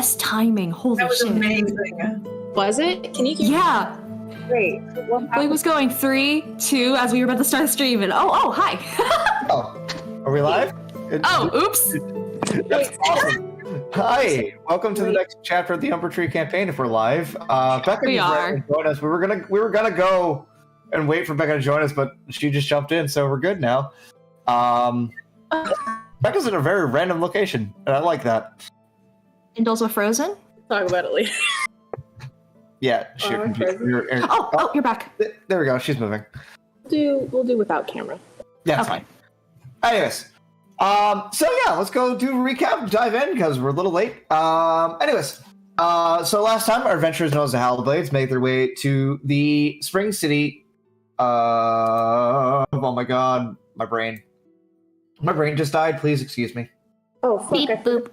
best timing. Holy That was shit. amazing. Was it? Can you keep Yeah. Great. What Blake was going 3, 2 as we were about to start the stream, and hi. Oh, are we live? Oh, oops. That's awesome. Hi, welcome to the next chapter of the Umber Tree campaign. If we're live, Becca We just are. join us. We were gonna go and wait for Becca to join us, but she just jumped in, so we're good now. Becca's in a very random location, and I like that. And also Frozen. talk about it later? Yeah, sure. You're back. There we go. She's moving. We'll do without camera. Yeah, Okay. fine. Anyways, so yeah, let's go do a recap, dive in because we're a little late. So last time our adventurers known as the Hallblades made their way to the Spring City. Oh my god, my brain just died. Please excuse me. Oh, fuck. Beep boop.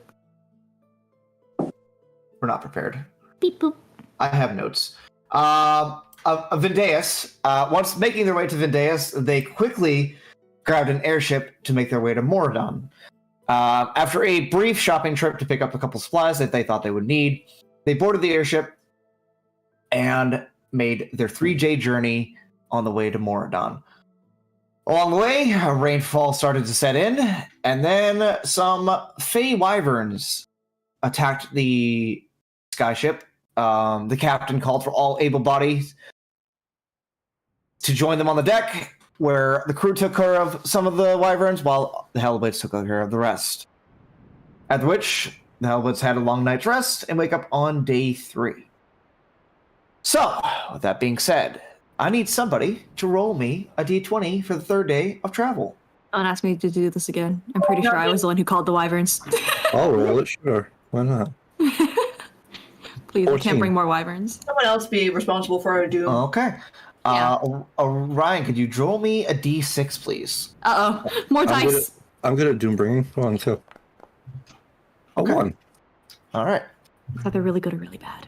We're not prepared. Beep boop. I have notes. Vindeus, once making their way to Vindeus, they quickly grabbed an airship to make their way to Morodon. After a brief shopping trip to pick up a couple supplies that they thought they would need, they boarded the airship and made their 3-day journey on the way to Morodon. Along the way, a rainfall started to set in, and then some Fey wyverns attacked the skyship. The captain called for all able bodies to join them on the deck, where the crew took care of some of the wyverns while the Hellblades took care of the rest. At which, the Hellblades had a long night's rest and wake up on day 3. So, with that being said, I need somebody to roll me a d20 for the 3rd day of travel. Don't ask me to do this again. I'm pretty sure I was the one who called the wyverns. I'll roll it, sure. Why not? Please, I 14. can't bring more wyverns. Someone else be responsible for our doom. Okay. Yeah. Ryan, could you roll me a d6, please? More dice. I'm good at doom bringing. Go on, too. Okay. 1. All right. It's either really good or really bad.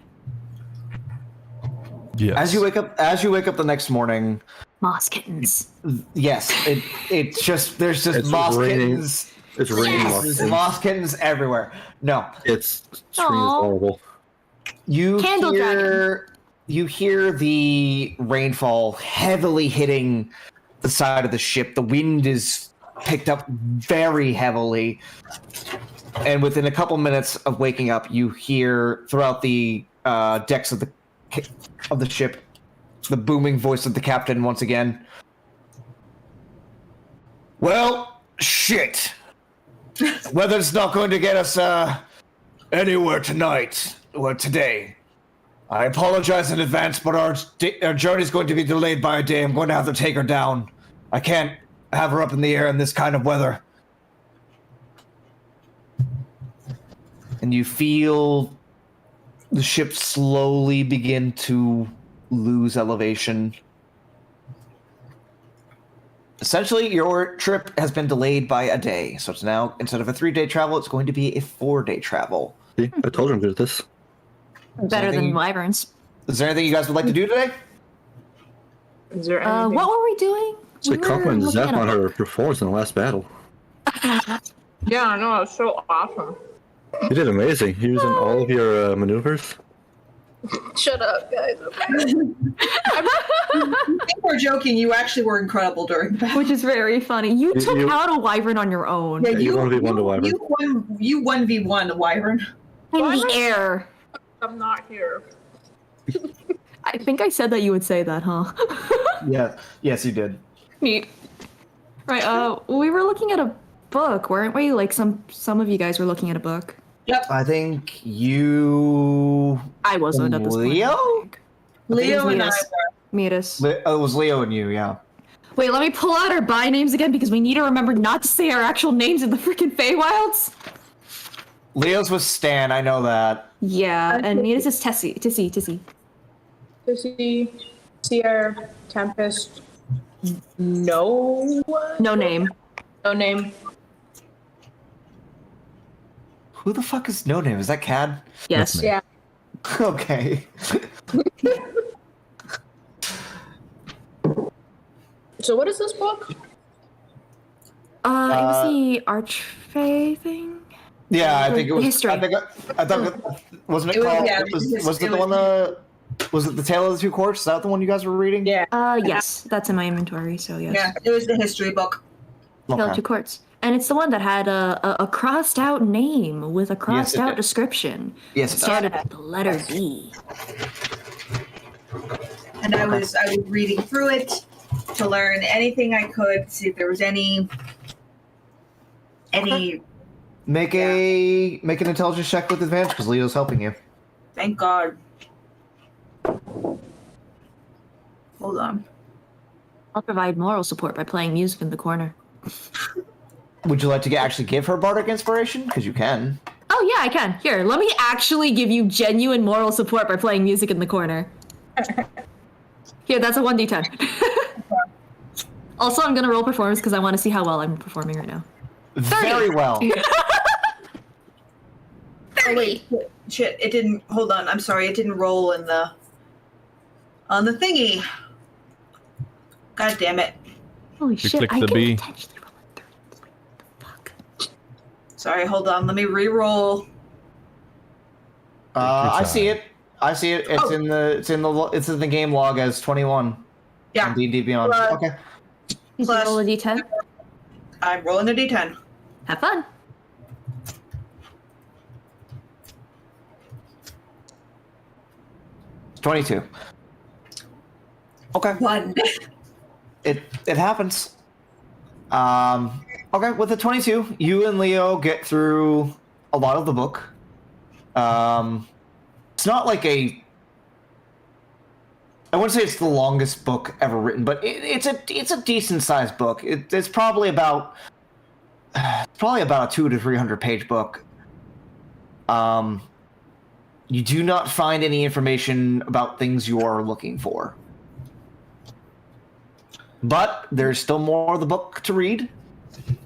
Yes. As you wake up the next morning, Moss kittens. yes, it's just there's just It's moss raining. kittens. It's raining. Yes! Yes. There's moss kittens everywhere. No, It's screen is Aw. horrible. you Candle hear the rainfall heavily hitting the side of the ship. The wind is picked up very heavily, and within a couple minutes of waking up, you hear throughout the decks of the ship the booming voice of the captain once again. Well, shit. Weather's not going to get us anywhere tonight or today. I apologize in advance, but our journey's going to be delayed by a day. I'm going to have to take her down. I can't have her up in the air in this kind of weather. And you feel the ship slowly begin to lose elevation. Essentially, your trip has been delayed by a day. So it's now, instead of a 3-day travel, it's going to be a 4-day travel. See, I told you I'm good at this. Better anything- than wyverns. Is there anything you guys would like to do today? Is there anything? What were we doing? So I We were compliment looking Zap at a on her book. performance in the last battle. Yeah, I know. It's so awesome. You did amazing. Using all of your maneuvers. Shut up, guys. I think we're joking. You actually were incredible during that. Which is very funny. You took you- out a wyvern on your own. Yeah, you 1v1 to Wyvern. You 1v1 the Wyvern. In the air. I'm not here. I think I said that you would say that, huh? Yeah. Yes, you did. Neat. Right, we were looking at a book, weren't we? Like some of you guys were looking at a book. Yep. I think you... I wasn't at this point. Leo? Leo and I Yes. were. Meet us. It was Leo and you, yeah. Wait, let me pull out our by names again because we need to remember not to say our actual names in the freaking Feywilds. Leo's was Stan, I know that. Yeah, and Nita's is Tissy. Sissy, Sierra, Tempest. No one? No name. No name. Who the fuck is No Name? Is that Cad? Yes. Yeah. Okay. So what is this book? It was the Archfey thing? Yeah, I The- think it the was. history. I thought wasn't it It was- called? yeah, was it it the one? Was it the Tale of the Two Courts? Is that the one you guys were reading? Yeah. Yes, that's in my inventory, so yes. Yeah, it was the history book. Tale of Okay. Two Courts. And it's the one that had a crossed out name with a crossed out did. description. Yes, It it started does. with the letter D. And I was reading through it to learn anything I could, see if there was any Make an intelligence check with advantage because Leo's helping you. thank God. Hold on. I'll provide moral support by playing music in the corner. Would you like to actually give her bardic inspiration? Because you can. Oh yeah, I can. Here, let me actually give you genuine moral support by playing music in the corner. Here, that's a 1d10. Also, I'm gonna roll performance because I want to see how well I'm performing right now. Very well. Oh wait, shit! It didn't. Hold on. I'm sorry. It didn't roll in the on the thingy. God damn it! Holy shit! click I the can B. potentially roll a 30. The fuck? Sorry. Hold on. Let me re-roll. I see it. I see it. It's Oh. it's in the game log as 21. Yeah. On D&D Beyond. Okay. You Plus- roll a d10. I'm rolling a d10. Have fun. It's 22. Okay. One. It happens. Okay, with the 22, you and Leo get through a lot of the book. It's not like I wouldn't say it's the longest book ever written, but it's a decent sized book. It's probably about a 200 to 300 page book. You do not find any information about things you are looking for. But there's still more of the book to read.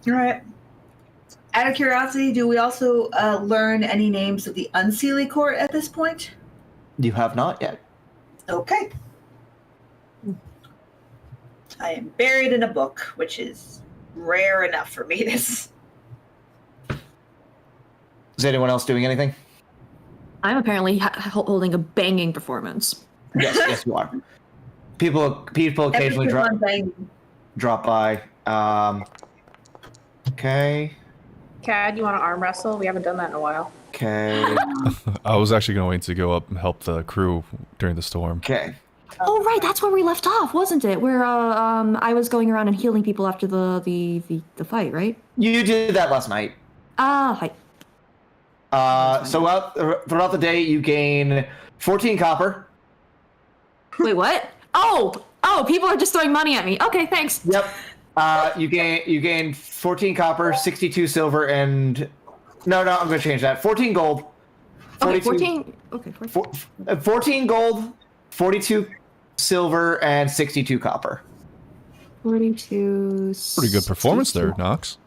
All right. Out of curiosity, do we also learn any names of the Unseelie Court at this point? You have not yet. Okay. I am buried in a book, which is rare enough for me. This. Is anyone else doing anything? I'm apparently holding a banging performance. Yes, you are. People occasionally drop by. Okay. Cad, you want to arm wrestle? We haven't done that in a while. Okay. I was actually going to wait to go up and help the crew during the storm. Okay. Oh right, that's where we left off, wasn't it? Where I was going around and healing people after the fight, right? You did that last night. Hi. So throughout the day, you gain 14 copper. Wait, what? Oh, people are just throwing money at me. Okay, thanks. Yep. You gain 14 copper, 62 silver, and no, I'm going to change that. 14 gold. Okay, 42 14. Okay, 14. 14 gold, 42 silver, and 62 copper. 42. Pretty good performance 62. there, Knox.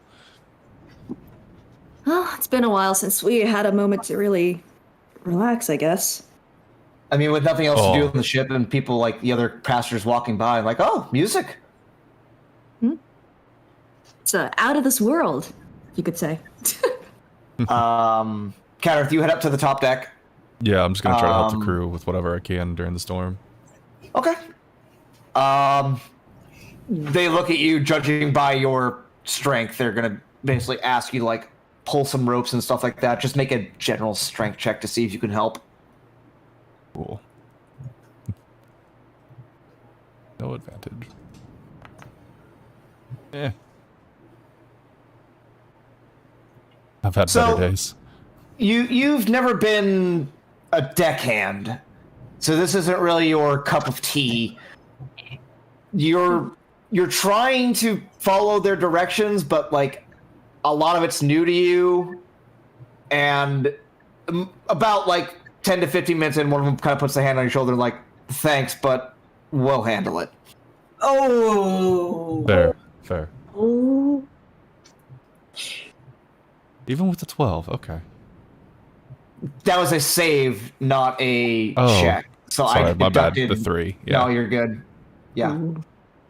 Oh, it's been a while since we had a moment to really relax, I guess. I mean, with nothing else to do Oh. on the ship and people like the other passengers walking by, like, oh, music. It's out of this world, you could say. Catherine, you head up to the top deck. Yeah, I'm just going to try to help the Um, crew with whatever I can during the storm. Okay. They look at you, judging by your strength. They're gonna basically ask you to like pull some ropes and stuff like that. Just make a general strength check to see if you can help. Cool. No advantage. Eh. I've had So- better days. You've never been a deckhand, so this isn't really your cup of tea. You're trying to follow their directions, but like a lot of it's new to you. And about like 10 to 15 minutes in, one of them kind of puts their hand on your shoulder, like, "Thanks, but we'll handle it." Oh. Fair. Oh. Even with the 12, okay. That was a save, not a Oh, check. So Sorry, I my bad. deducted. The 3. Yeah, No, you're good. Yeah,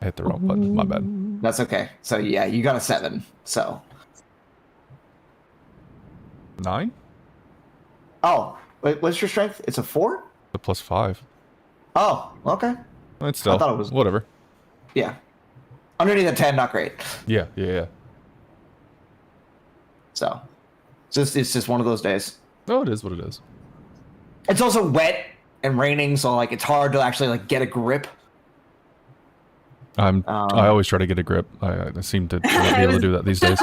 I hit the wrong button. My bad. that's okay. So yeah, you got a 7. So 9? Oh, wait, what's your strength? It's a 4? The +5. Oh, okay. It's still. I thought it was whatever. Yeah. Underneath a 10, not great. Yeah. So, it's just one of those days. Oh, it is what it is. It's also wet and raining, so like it's hard to actually like get a grip. I always try to get a grip. I seem to not be able to do that these days.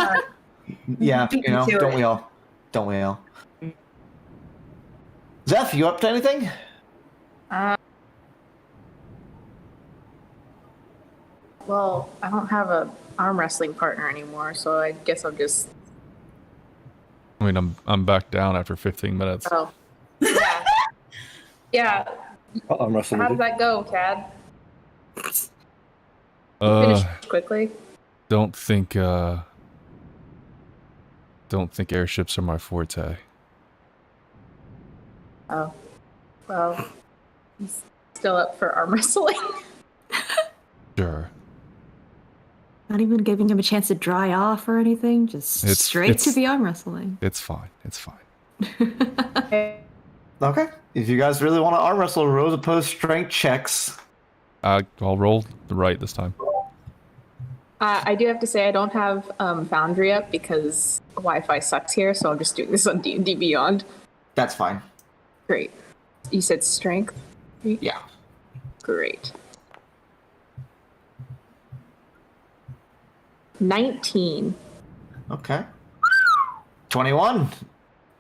Yeah, Beat you know, me to don't it. we all? Don't we all? Zeph, you up to anything? Well, I don't have a arm wrestling partner anymore, so I guess I'm just. I mean, I'm back down after 15 minutes. Oh. Yeah. Yeah. I'm wrestling. How with does you. that go, Cad? Uh, Finish quickly. don't think airships are my forte. Oh. Well, he's still up for arm wrestling. Sure. Not even giving him a chance to dry off or anything. Just straight to the arm wrestling. It's fine. It's fine. Okay. If you guys really want to arm wrestle, roll opposed strength checks. I'll roll the right this time. I do have to say I don't have Foundry up because Wi-Fi sucks here, so I'm just doing this on D&D Beyond. That's fine. Great. You said strength? Yeah. Great. 19. Okay. 21.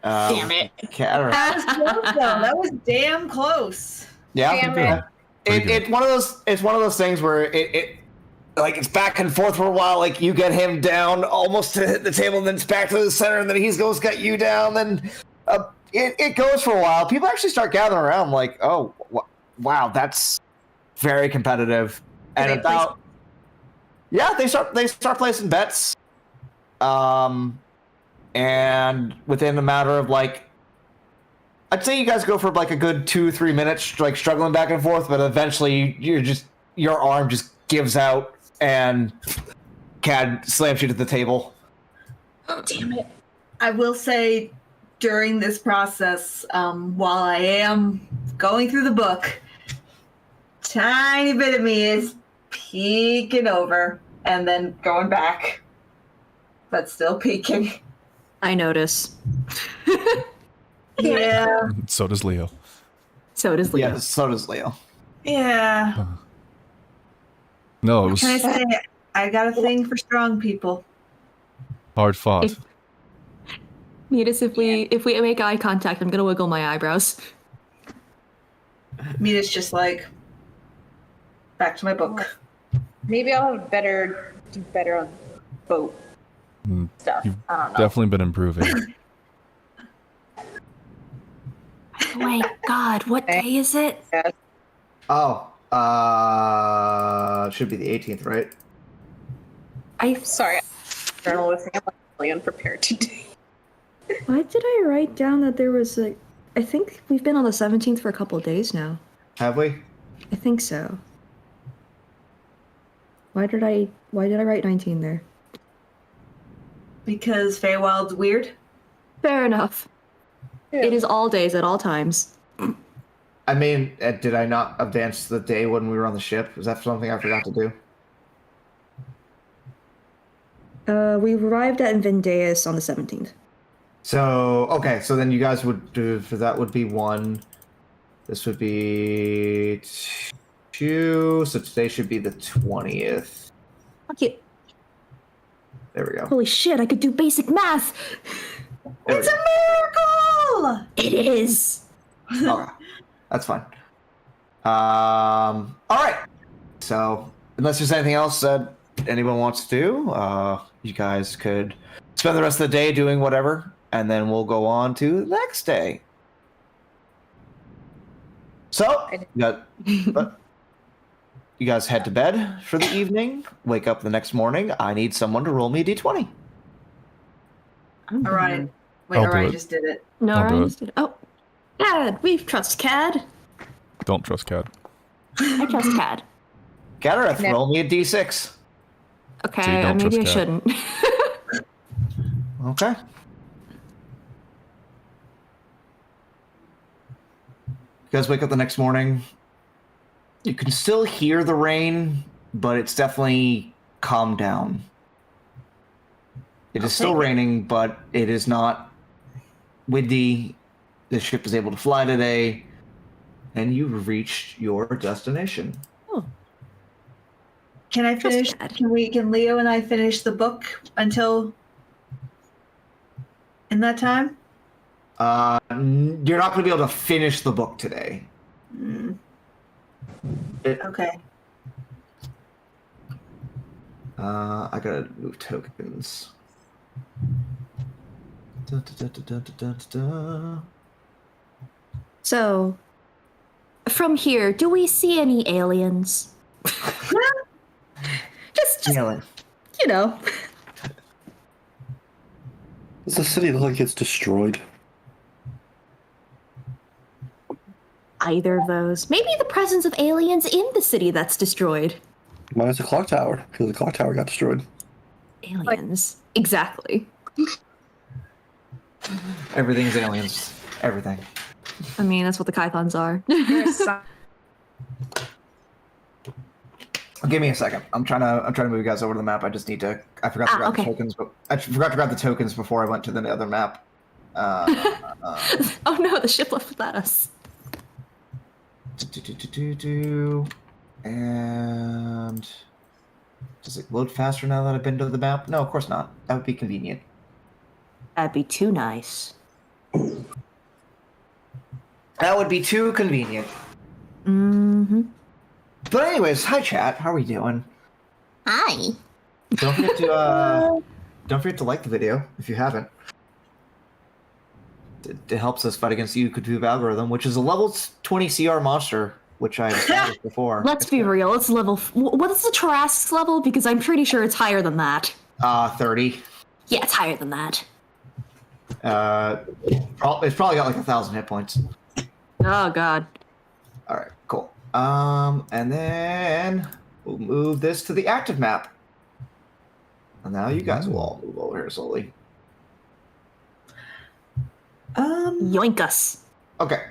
Damn it. Catter. That was close, though. That was damn close. Yeah. Damn it. It's one of those. It's one of those things where it like it's back and forth for a while. Like you get him down almost to hit the table, and then it's back to the center, and then he's goes got you down. Then it goes for a while. People actually start gathering around. Like, oh, wow, that's very competitive. And They about yeah, they start placing bets. And within a matter of like, I'd say you guys go for like a good 2-3 minutes, like struggling back and forth, but eventually your arm just gives out and Cad slams you to the table. Damn it. I will say, during this process, while I am going through the book, tiny bit of me is peeking over and then going back, but still peeking. I notice. Yeah, So does Leo. So does Leo. Yeah, so does Leo. yeah. No, it was Can I say I got a thing for strong people? hard fought. If- Notice if we make eye contact, I'm gonna wiggle my eyebrows. Mina's just like, back to my book. Maybe I'll have do better on boat stuff. You've I don't know. definitely been improving. Wait, God, what day is it? Oh, should be the 18th, right? Sorry, journalism. I'm really unprepared today. Why did I write down that there was a? I think we've been on the 17th for a couple of days now. Have we? I think so. Why did I write 19 there? Because Feywild's weird. Fair enough. Yeah. It is all days at all times. I mean, did I not advance the day when we were on the ship? Is that something I forgot to do? We arrived at Vendeus on the 17th. So, okay, so then you guys would do, for that would be 1. This would be 2. So today should be the 20th. Fuck it. There we go. Holy shit, I could do basic math! There we It's a miracle! It is! go. Okay, that's fine. All right. So, unless there's anything else that anyone wants to do, you guys could spend the rest of the day doing whatever, and then we'll go on to the next day. So, you guys head to bed for the evening. Wake up the next morning. I need someone to roll me a d20. All right. Wait, I'll all do right, it. just did it. No, I'll do I it. just did. Oh, Cad, we trust Cad. Don't trust Cad. I trust Cad. Gadareth, No. roll me a d6. Okay, don't maybe I trust Cad. shouldn't. Okay. guys wake up the next morning. You can still hear the rain, but it's definitely calmed down. It is still raining, but it is not windy. The ship is able to fly today, and you've reached your destination. Oh. Can I finish? Can Leo and I finish the book until in that time? You're not going to be able to finish the book today. Okay. I gotta move tokens. So, from here, do we see any aliens? just Alien. you know. Does the city look like it's destroyed? Either of those. Maybe the presence of aliens in the city that's destroyed. Minus the clock tower, because the clock tower got destroyed. Aliens. Exactly. Everything's aliens. Everything. I mean, that's what the Kythons are. Give me a second. I'm trying to move you guys over to the map. I just need to. I forgot to grab the tokens, but I forgot to grab the tokens before I went to the other map. Oh no, the ship left without us. And does it load faster now that I've been to the map? No, of course not. That would be convenient. That'd be too nice. That would be too convenient. Mm-hmm. But anyways, hi chat. How are we doing? Hi. Don't forget to like the video if you haven't. It helps us fight against the YouTube algorithm, which is a level 20 CR monster, which I've established before. Let's be real. It's level. What is the Tarrasque's level? Because I'm pretty sure it's higher than that. 30. Yeah, it's higher than that. It's probably got like 1,000 hit points. Oh god. All right, cool. And then we'll move this to the active map. And now you guys will all move over here slowly. Yoink us. Okay.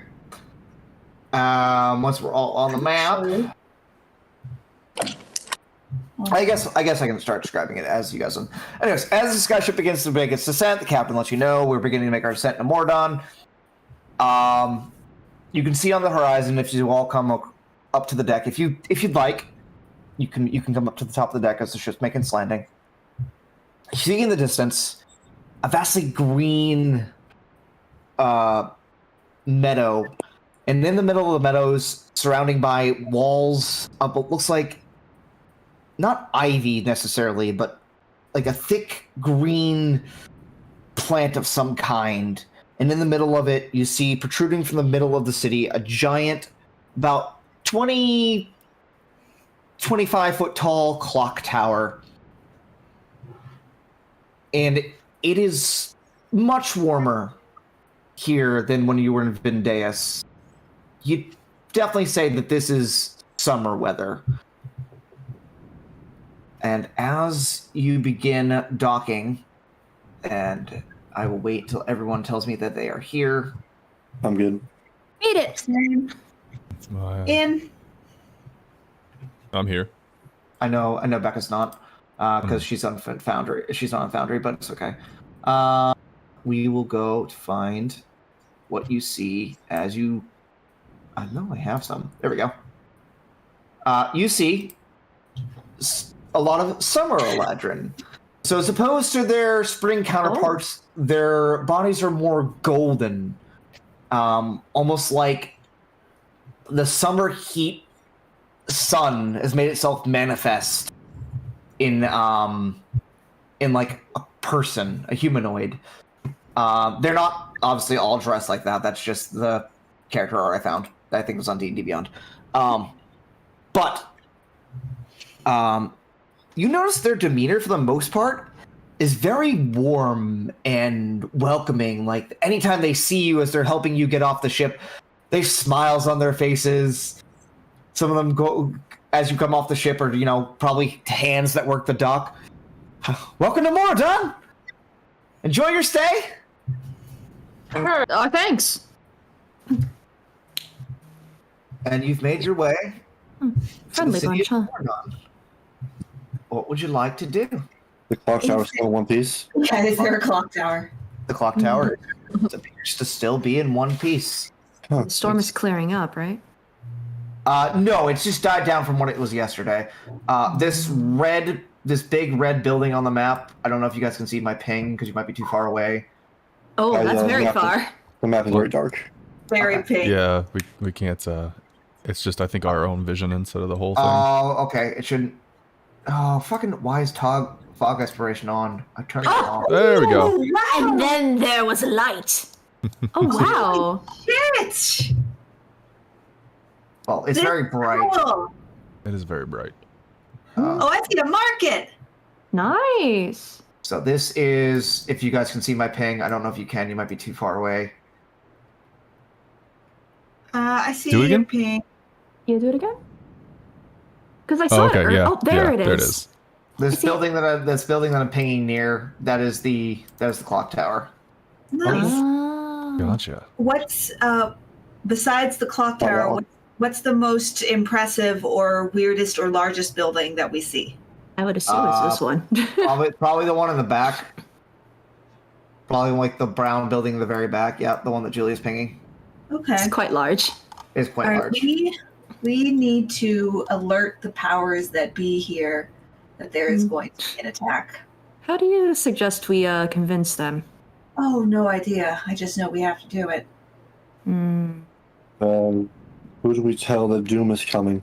Once we're all on the map, I guess I can start describing it as you guys. Anyways, as the skyship begins to make its descent, the captain lets you know we're beginning to make our descent to Morodon. You can see on the horizon if you all come up to the deck. If you'd like, you can come up to the top of the deck as the ship's making its landing. You see in the distance a vastly green meadow, and in the middle of the meadows, surrounding by walls of what looks like not ivy necessarily, but like a thick green plant of some kind. And in the middle of it, you see protruding from the middle of the city a giant, about 20, 25 foot tall clock tower. And it is much warmer here than when you were in Vindeus. You'd definitely say that this is summer weather. And as you begin docking, and I will wait till everyone tells me that they are here. I'm good. Made it. In. I'm here. I know Becca's not, because she's on Foundry. She's not on Foundry, but it's okay. We will go to find what you see as you. I know I have some. There we go. You see a lot of summer Eladrin. So as opposed to their spring counterparts, their bodies are more golden, almost like the summer heat sun has made itself manifest in like a person, a humanoid. They're not obviously all dressed like that. That's just the character art I found. I think it was on D&D Beyond. But you notice their demeanor, for the most part, is very warm and welcoming. Like, anytime they see you as they're helping you get off the ship, they have smiles on their faces. Some of them go, as you come off the ship, or, probably hands that work the dock. Welcome to Morodon! Enjoy your stay! Thanks. And you've made your way to the Friendly city bunch, of huh? Morodon. What would you like to do? The clock tower is still in one piece. Yeah, is there a clock tower? The clock tower appears to still be in one piece. Huh. The storm is clearing up, right? No, it's just died down from what it was yesterday. This big red building on the map. I don't know if you guys can see my ping because you might be too far away. Oh, I, that's very map is- far. The map is very dark. Very Okay. pink. Yeah, we can't. It's just I think our own vision instead of the whole thing. Oh, okay. It shouldn't. Oh, fucking! Why is fog aspiration on? I turned it off. There we go. And then there was light. Oh, wow. Shit! Well, it's This very is bright. cool. It is very bright. Oh, I see the market. Nice. So this is, if you guys can see my ping. I don't know if you can. You might be too far away. I see Do it your again? pink. You do it again? Because I saw okay, it. yeah. Oh, there yeah, it is. There it is. This see- building that I'm pinging near. That is the clock tower. Nice. Ah. Gotcha. What's besides the clock tower? Oh, wow. What's the most impressive or weirdest or largest building that we see? I would assume it's this one. Probably the one in the back. Probably like the brown building in the very back. Yeah, the one that Julia's pinging Okay. It's quite large. is quite All right, large. we need to alert the powers that be here that there is going to be an attack. How do you suggest we convince them? Oh, no idea. I just know we have to do it. Hmm. Who do we tell that doom is coming?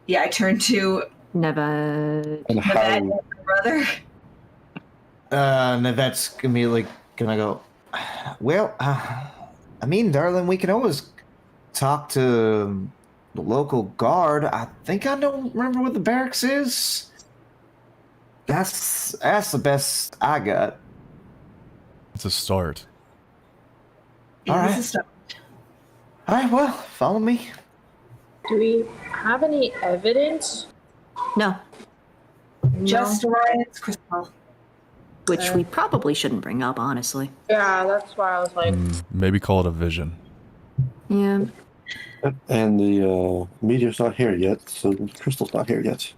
Yeah, I turn to Never. And Navette, how? my brother. Navette's immediately gonna go. Well, I mean, darling, we can always talk to the local guard. I think I don't remember what the barracks is. That's the best I got. It's a start. Yeah, All this right. is stuff. All right, well, follow me. Do we have any evidence? No. Just Orion's crystal. Which we probably shouldn't bring up, honestly. Yeah, that's why I was like, Maybe call it a vision. Yeah. And the meteor's not here yet, so the crystal's not here yet.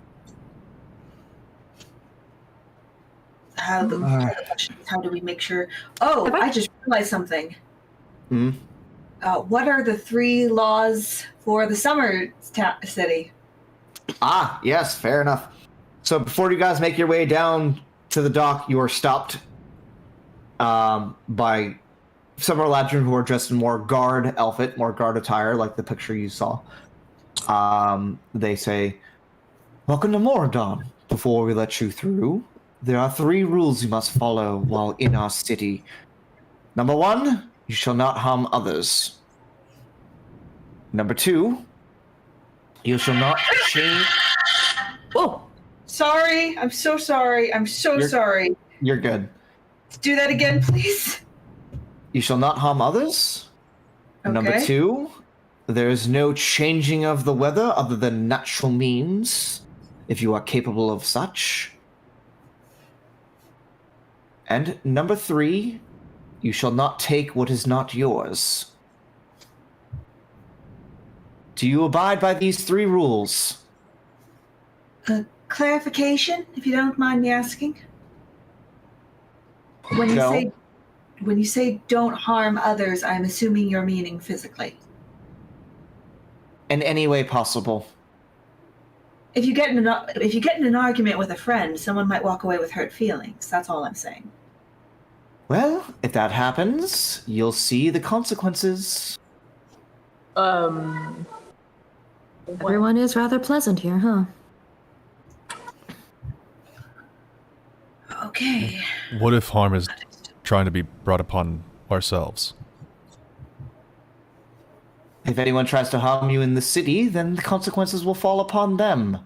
How the question is, how do we make sure? Oh, Have I- I just realized something. Hmm? What are the 3 laws for the summer city? Ah, yes, fair enough. So before you guys make your way down to the dock, you are stopped by several Ladrin who are dressed in more guard outfit, more guard attire, like the picture you saw. They say, "Welcome to Morodon. Before we let you through, there are 3 rules you must follow while in our city. Number 1, you shall not harm others. Number 2, you shall not change." Whoa. Sorry, I'm so sorry. I'm so You're- sorry. You're good. Do that again, please. You shall not harm others. Okay. Number 2, there is no changing of the weather other than natural means, if you are capable of such. And number 3, you shall not take what is not yours. Do you abide by these 3 rules? Clarification, if you don't mind me asking. When No. you say don't harm others, I'm assuming you're meaning physically. In any way possible. If you get in an argument with a friend, someone might walk away with hurt feelings. That's all I'm saying. Well, if that happens, you'll see the consequences. Everyone is rather pleasant here, huh? Okay. What if harm is trying to be brought upon ourselves? If anyone tries to harm you in the city, then the consequences will fall upon them.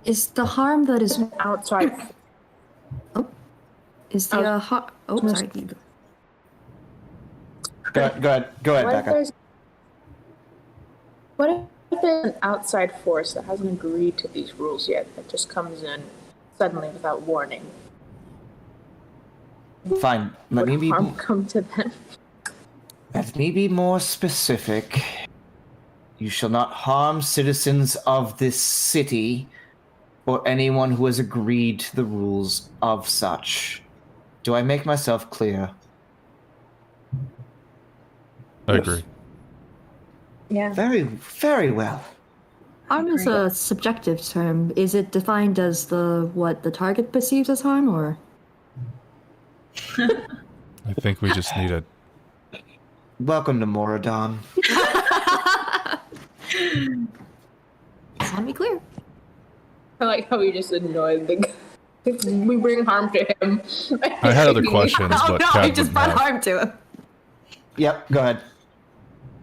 Is the harm that is outside. is the sorry. Go ahead, What if Becca. there's? What if There's an outside force that hasn't agreed to these rules yet, that just comes in suddenly without warning. Fine. Let me Would be. harm come to them? Let me be more specific. You shall not harm citizens of this city or anyone who has agreed to the rules of such. Do I make myself clear? I Yes. agree. Yeah. Very, very well. Harm is a subjective term. Is it defined as what the target perceives as harm, or? I think we just need a. Welcome to Morodon. Let me clear. I like how we just annoyed the guy. We bring harm to him. I had other questions, Oh but no, Kat I just wouldn't brought have. harm to him. Yep, go ahead.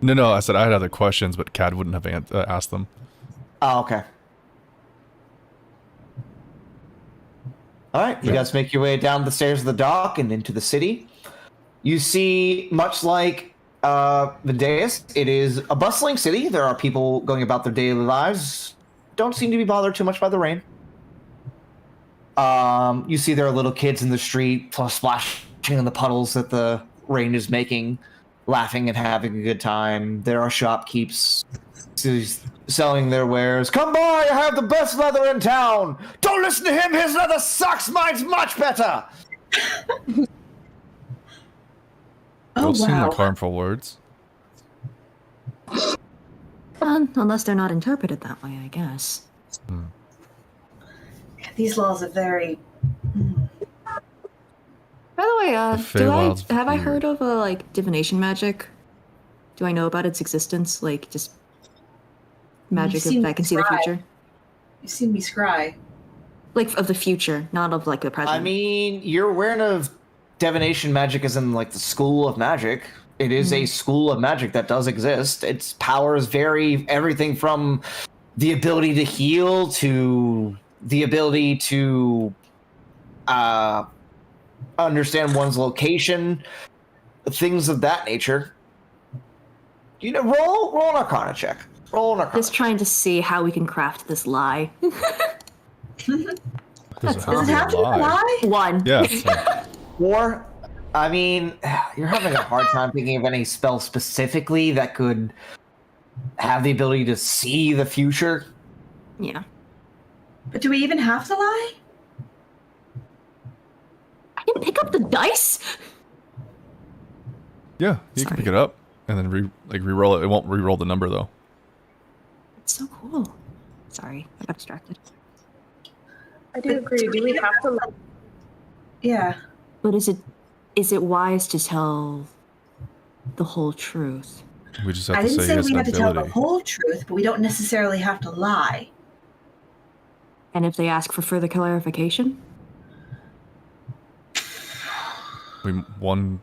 No, I said I had other questions, but Cad wouldn't have asked them. Oh, okay. All right, you guys make your way down the stairs of the dock and into the city. You see, much like Vendeus, it is a bustling city. There are people going about their daily lives. Don't seem to be bothered too much by the rain. You see there are little kids in the street splashing in the puddles that the rain is making, laughing and having a good time. There are shopkeepers selling their wares. Come by, I have the best leather in town. Don't listen to him, his leather sucks, mine's much better. Those seem wow. like harmful words. Unless they're not interpreted that way, I guess. These laws are very. By the way, The do Feywild's have I weird. heard of like divination magic? Do I know about its existence? Like just magic seen that can see the Scry. future, You've seen me scry. like of the future, not of like the present. I mean, you're aware of divination magic as in like the school of magic. It is a school of magic that does exist. Its powers vary everything from the ability to heal to the ability to understand one's location, things of that nature. You know, roll an Arcana check. Roll an Arcana. Just trying to see how we can craft this lie. Does Does it have to be a lie? One. Yeah. so- Or, I mean, you're having a hard time thinking of any spell specifically that could have the ability to see the future. Yeah. But do we even have to lie? I can pick up the dice. yeah, you can Sorry. pick it up and then re-roll it. It won't re-roll the number though. It's so cool. Sorry, I got distracted. I do agree. Do we have to? Yeah. But is it wise to tell the whole truth? We just have I to didn't say say his we had to tell ability. the whole truth, but we don't necessarily have to lie. And if they ask for further clarification? One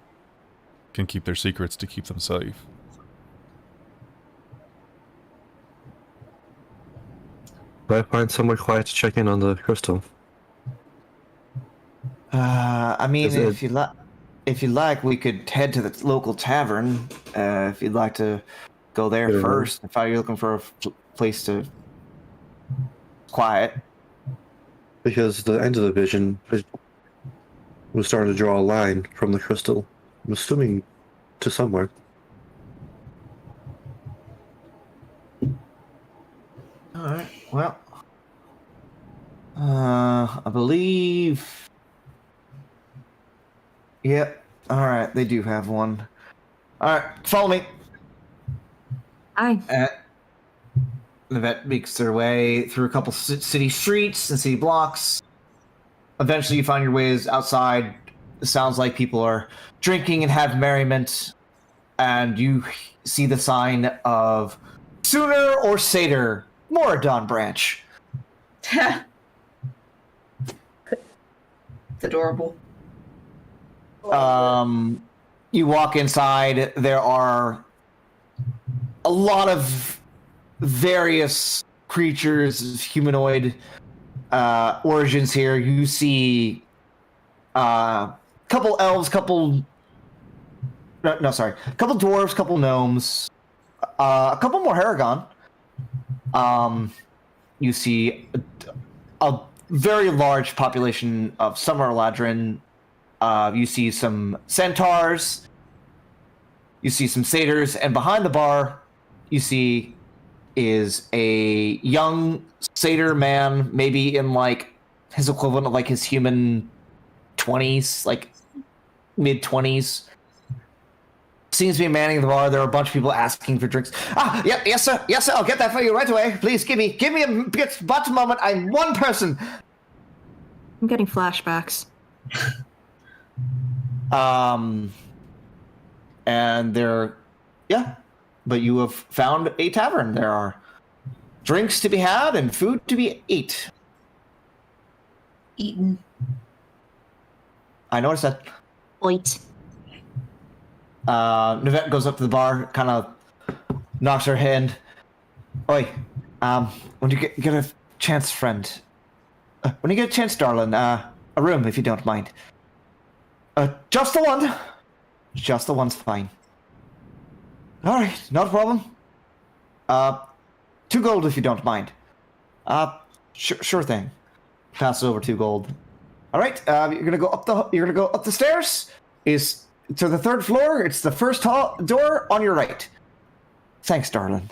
can keep their secrets to keep them safe. But I find somewhere quiet to check in on the crystal. I mean, Is it- if you like, we could head to the local tavern. If you'd like to go there Yeah. first, if you're looking for a place to quiet. Because the end of the vision was starting to draw a line from the crystal. I'm assuming to somewhere. All right. Well, I believe. Yep. All right. They do have one. All right. Follow me. Aye. The vet makes their way through a couple city streets and city blocks. Eventually, you find your ways outside. It sounds like people are drinking and have merriment, and you see the sign of Sooner or Seder, Morodon branch. It's adorable. You walk inside. There are a lot of various creatures, humanoid origins here. You see couple elves, couple dwarves, couple gnomes, a couple more Haragon, You see a very large population of Summer Eladrin. You see some centaurs. You see some satyrs, and behind the bar, you see is a young satyr man, maybe in like his equivalent of like his human 20s, like mid 20s. Seems to be manning the bar. There are a bunch of people asking for drinks. Yeah, yes sir, I'll get that for you right away. Please give me a but moment. I'm one person. I'm getting flashbacks. And but you have found a tavern. There are drinks to be had and food to be Eaten. I noticed that. Wait. Nivette goes up to the bar, kind of knocks her hand. Oi, when you get a chance, friend. When you get a chance, darling, a room, if you don't mind. Just the one. Just the one's fine. All right, not a problem. 2 gold, if you don't mind. Sure thing. Pass over 2 gold. All right, you're gonna go up the stairs. Is to the 3rd floor. It's the first door on your right. Thanks, darling.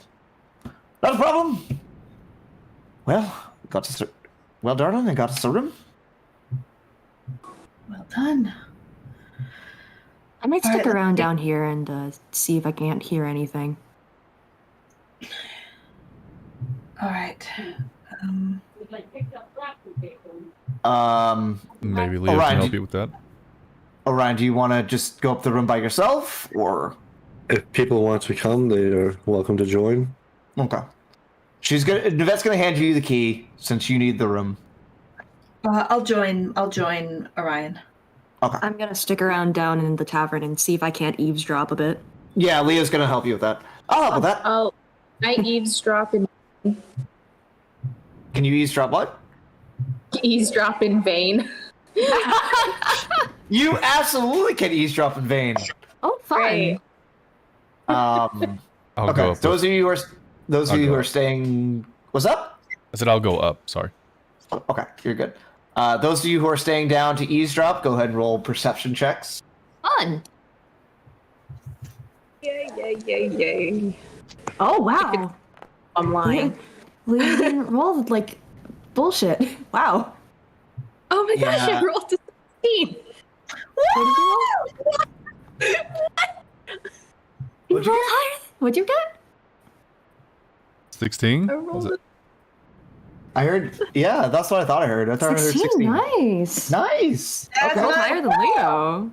Not a problem. Well, darling, I got us a room. Well done. I might All stick right, around down here and see if I can't hear anything. All right. Maybe Leo Orion, can help you with that. Orion, do you want to just go up the room by yourself, or? If people want to come, they are welcome to join. Okay. Nivette's gonna hand you the key since you need the room. I'll join Orion. Okay. I'm gonna stick around down in the tavern and see if I can't eavesdrop a bit. Yeah, Leo's gonna help you with that. I'll help with that. Oh, I eavesdrop in Can you eavesdrop what? in vain. You absolutely can eavesdrop in vain. Oh, fun. Great. I'll go Okay. up. Those of you who go are up. staying, what's up? I said I'll go up. Sorry. Okay, you're good. Those of you who are staying down to eavesdrop, go ahead and roll perception checks. Fun. Yay. Oh, wow. I'm lying. Leo didn't roll like bullshit. Wow. Oh my gosh, Yeah. I rolled a 16. What'd you roll higher? What'd you get? 16? I Was rolled it- I heard, yeah, that's what I thought I heard. I thought I heard 16. Nice. Nice. That's Rolled what I higher than Leo.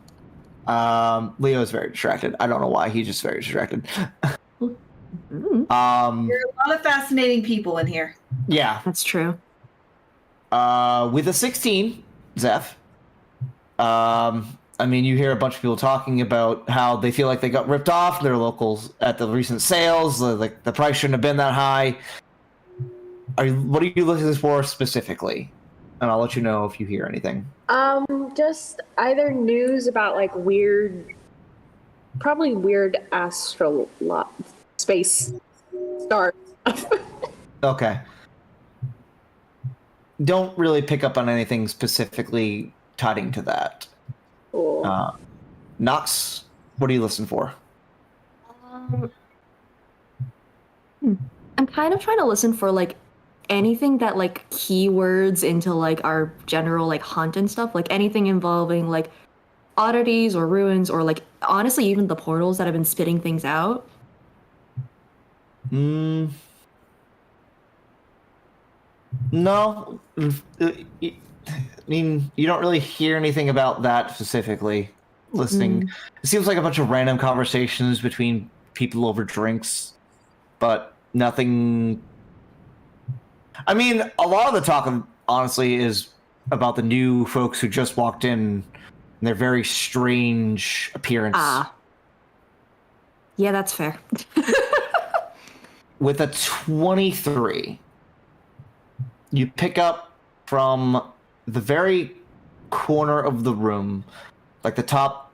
Leo's very distracted. I don't know why. He's just very distracted. Mm, There are a lot of fascinating people in here. Yeah. that's true. With a 16, Zeph, I mean, you hear a bunch of people talking about how they feel like they got ripped off their locals at the recent sales. Like the price shouldn't have been that high. What are you looking for specifically? And I'll let you know if you hear anything. Just either news about like probably weird astral space star stuff. Okay. Don't really pick up on anything specifically tied to that. Cool. Nox, what do you listen for? I'm kind of trying to listen for like anything that like keywords into like our general like hunt and stuff, like anything involving like oddities or ruins or like honestly even the portals that have been spitting things out. No. I mean, you don't really hear anything about that specifically. Listening, it seems like a bunch of random conversations between people over drinks, but nothing. I mean, a lot of the talk, honestly, is about the new folks who just walked in and their very strange appearance. Yeah, that's fair. With a 23, you pick up from the very corner of the room, like the top,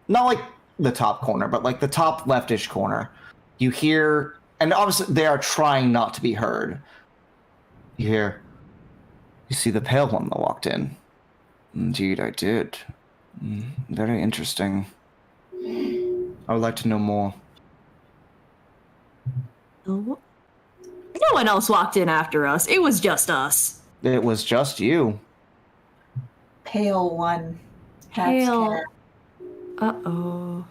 not like the top corner, but like the top leftish corner. You hear and obviously they are trying not to be heard. You hear, you see the pale one that walked in. Indeed, I did. Very interesting. I would like to know more. No one else walked in after us. It was just us. It was just you. Pale one. Pale. Uh-oh.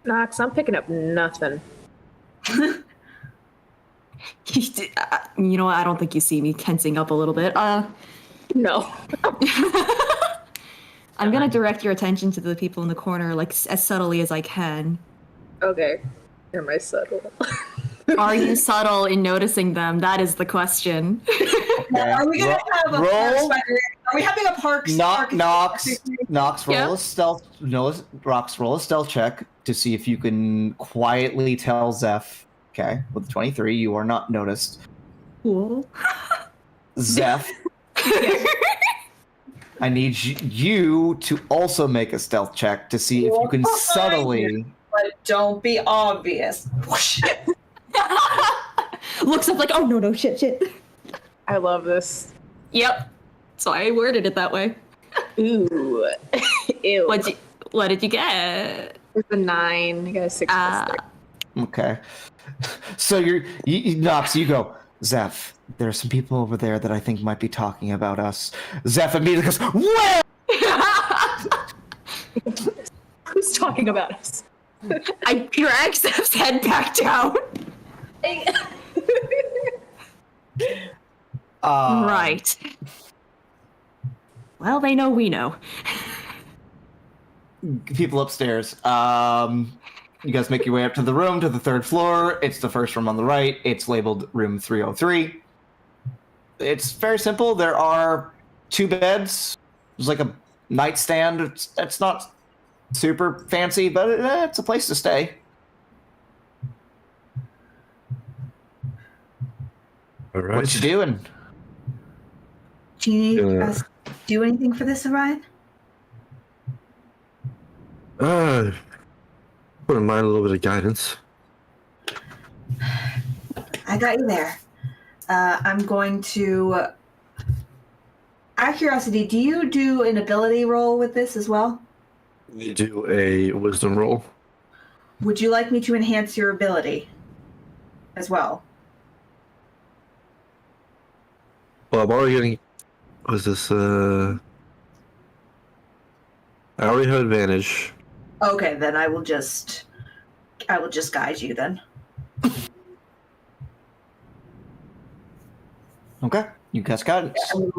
Nox, I'm picking up nothing. You know what? I don't think you see me tensing up a little bit. No. I'm gonna direct your attention to the people in the corner, like, as subtly as I can. Okay. Am I subtle? Are you subtle in noticing them? That is the question. Okay. Are we gonna have a roll? park spider? Are we having a park? Nox, roll a stealth. No, Rox, roll a stealth check to see if you can quietly tell Zeph. Okay, with 23, you are not noticed. Cool. Zeph, I need you to also make a stealth check to see if you can subtly. But don't be obvious. Looks up like, oh no, shit. I love this. Yep. So I worded it that way. Ooh. Ew. What did you get? With a 9. You got a 6 plus 3. Okay. So you Nox, you go, Zeph, there are some people over there that I think might be talking about us. Zeph immediately goes, where? Who's talking about us? I drag Zeph's head back down. Right. Well, they know we know. People upstairs. You guys make your way up to the room, to the 3rd floor. It's the first room on the right. It's labeled room 303. It's very simple. There are 2 beds. There's like a nightstand. It's not super fancy, but it's a place to stay. All right. What you doing? Do you need Yeah. us to do anything for this, Orion? Wouldn't mind a little bit of guidance. I got you there. I'm going to. Out of curiosity, do you do an ability roll with this as well? You do a wisdom roll. Would you like me to enhance your ability as well? Well, I'm already getting. Was this? I already have advantage. Okay, then I will just guide you then. Okay, you guys got it.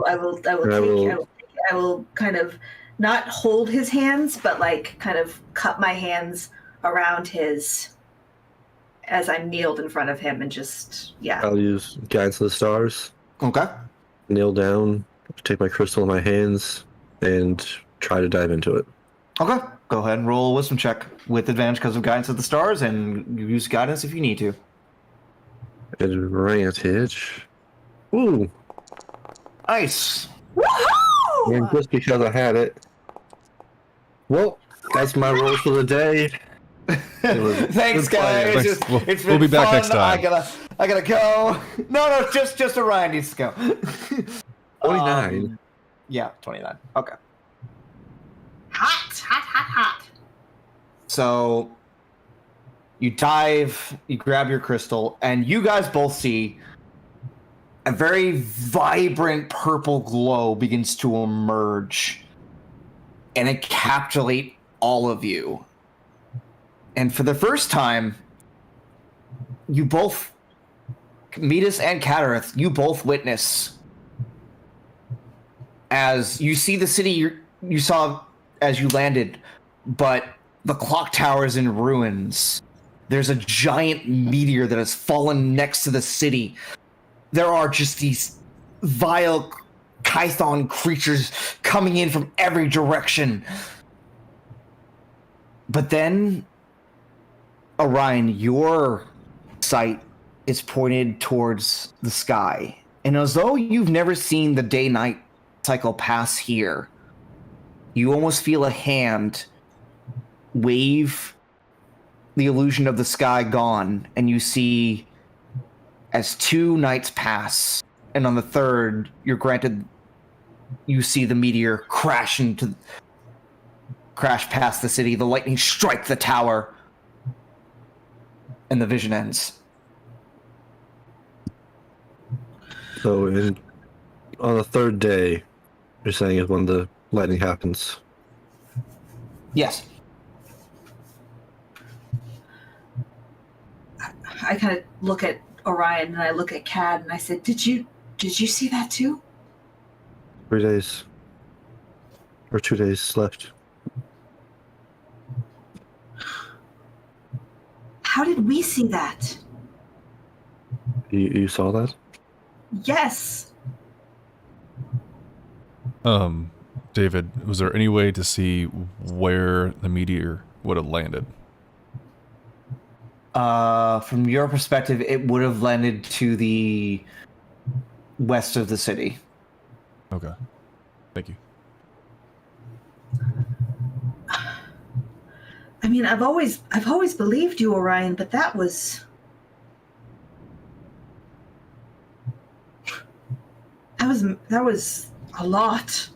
I will kind of not hold his hands, but like kind of cup my hands around his as I'm kneeled in front of him and just I'll use guidance of the stars. Okay. Kneel down, take my crystal in my hands, and try to dive into it. Okay. Go ahead and roll a wisdom check with advantage because of guidance of the stars, and you use guidance if you need to. Advantage. Ooh. Nice. Woohoo! And just because I had it. Well, that's my roll for the day. Thanks, guys. Thanks. It's We'll been be back fun. next time. I gotta go. No, just Orion needs to go. 29. Yeah, 29. Okay. Hot. So you dive, you grab your crystal, and you guys both see a very vibrant purple glow begins to emerge and encapsulate all of you. And for the first time, you both, Metis and Catareth, you both witness as you see the city you saw as you landed, but the clock tower is in ruins. There's a giant meteor that has fallen next to the city. There are just these vile Kython creatures coming in from every direction. But then, Orion, your sight is pointed towards the sky. And as though you've never seen the day-night cycle pass here, you almost feel a hand wave the illusion of the sky gone, and you see as 2 nights pass, and on the 3rd, you see the meteor crash past the city, the lightning strike the tower, and the vision ends. So on the 3rd day, you're saying is when the lightning happens. Yes. I kind of look at Orion and I look at Cad and I said, Did you see that too? 3 days. Or 2 days left. How did we see that? You saw that? Yes. David, was there any way to see where the meteor would have landed? From your perspective, it would have landed to the west of the city. Okay. Thank you. I mean, I've always believed you, Orion, but that was a lot.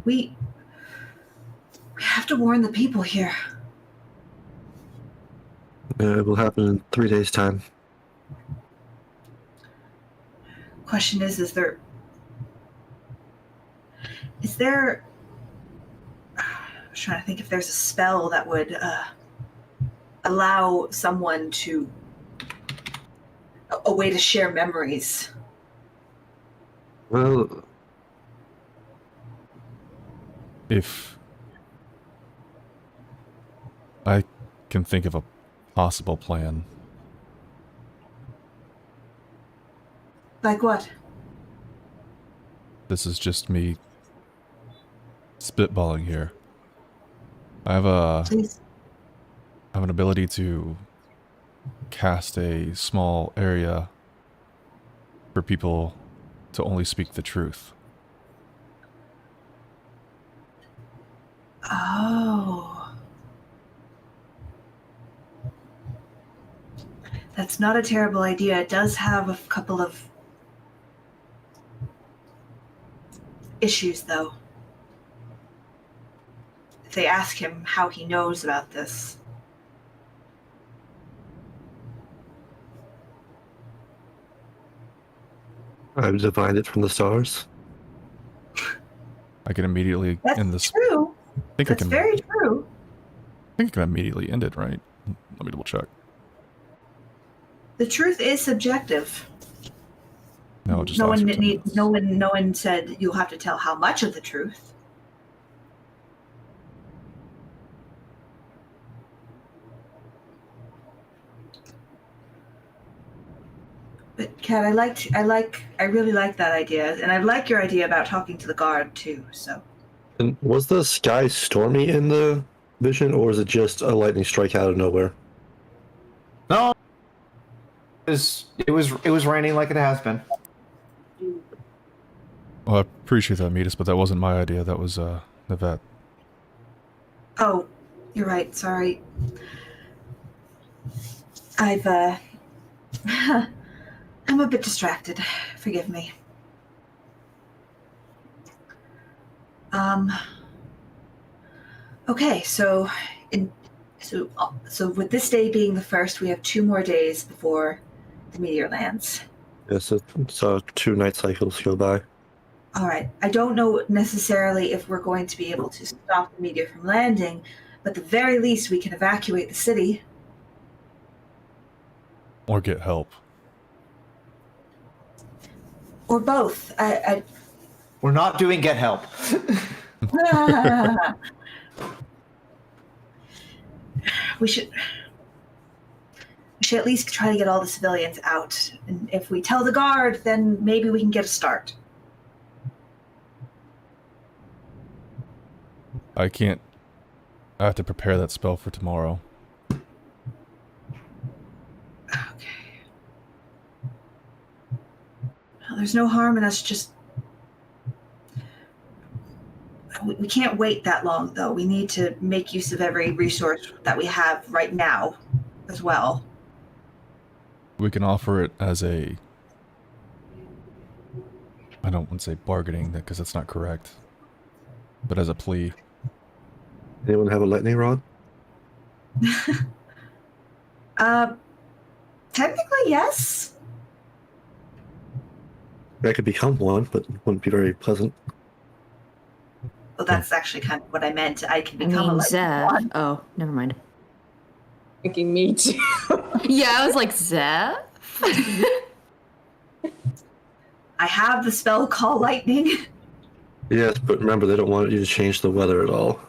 We have to warn the people here. It will happen in 3 days' time. Question is there I'm trying to think if there's a spell that would allow someone to a way to share memories. Well, If I can think of a possible plan. Like what? This is just me spitballing here. I have Please. an ability to cast a small area for people to only speak the truth. Oh. That's not a terrible idea. It does have a couple of issues, though. If they ask him how he knows about this. I've divined it from the stars. I can immediately That's end this. true. I think That's very true. I think I can immediately end it, right? Let me double check. The truth is subjective. No, just No last one for 10 minutes. no one said you'll have to tell how much of the truth. But Kat, I really like that idea, and I like your idea about talking to the guard too. So And was the sky stormy in the vision, or is it just a lightning strike out of nowhere? No, it was raining like it has been. Well, I appreciate that, Metis, but that wasn't my idea. That was Nivette. oh, you're right. Sorry, I've I'm a bit distracted. Forgive me. Okay, so with this day being the first, we have 2 more days before the meteor lands. Yes, so 2 night cycles go by. All right. I don't know necessarily if we're going to be able to stop the meteor from landing, but at the very least, we can evacuate the city. Or get help. Or both. We're not doing get help. We should at least try to get all the civilians out. And if we tell the guard, then maybe we can get a start. I can't. I have to prepare that spell for tomorrow. Okay. Well, there's no harm in us just We can't wait that long, though. We need to make use of every resource that we have right now as well. We can offer it as a... I don't want to say bargaining, because that's not correct. But as a plea. Anyone have a lightning rod? Technically, yes. I could become one, but it wouldn't be very pleasant. Well, that's actually kind of what I meant. I can I become a mean, lightning Zev. rod. Oh, never mind. Thinking me too. Yeah, I was like, Zev? I have the spell Call Lightning. Yes, but remember, they don't want you to change the weather at all.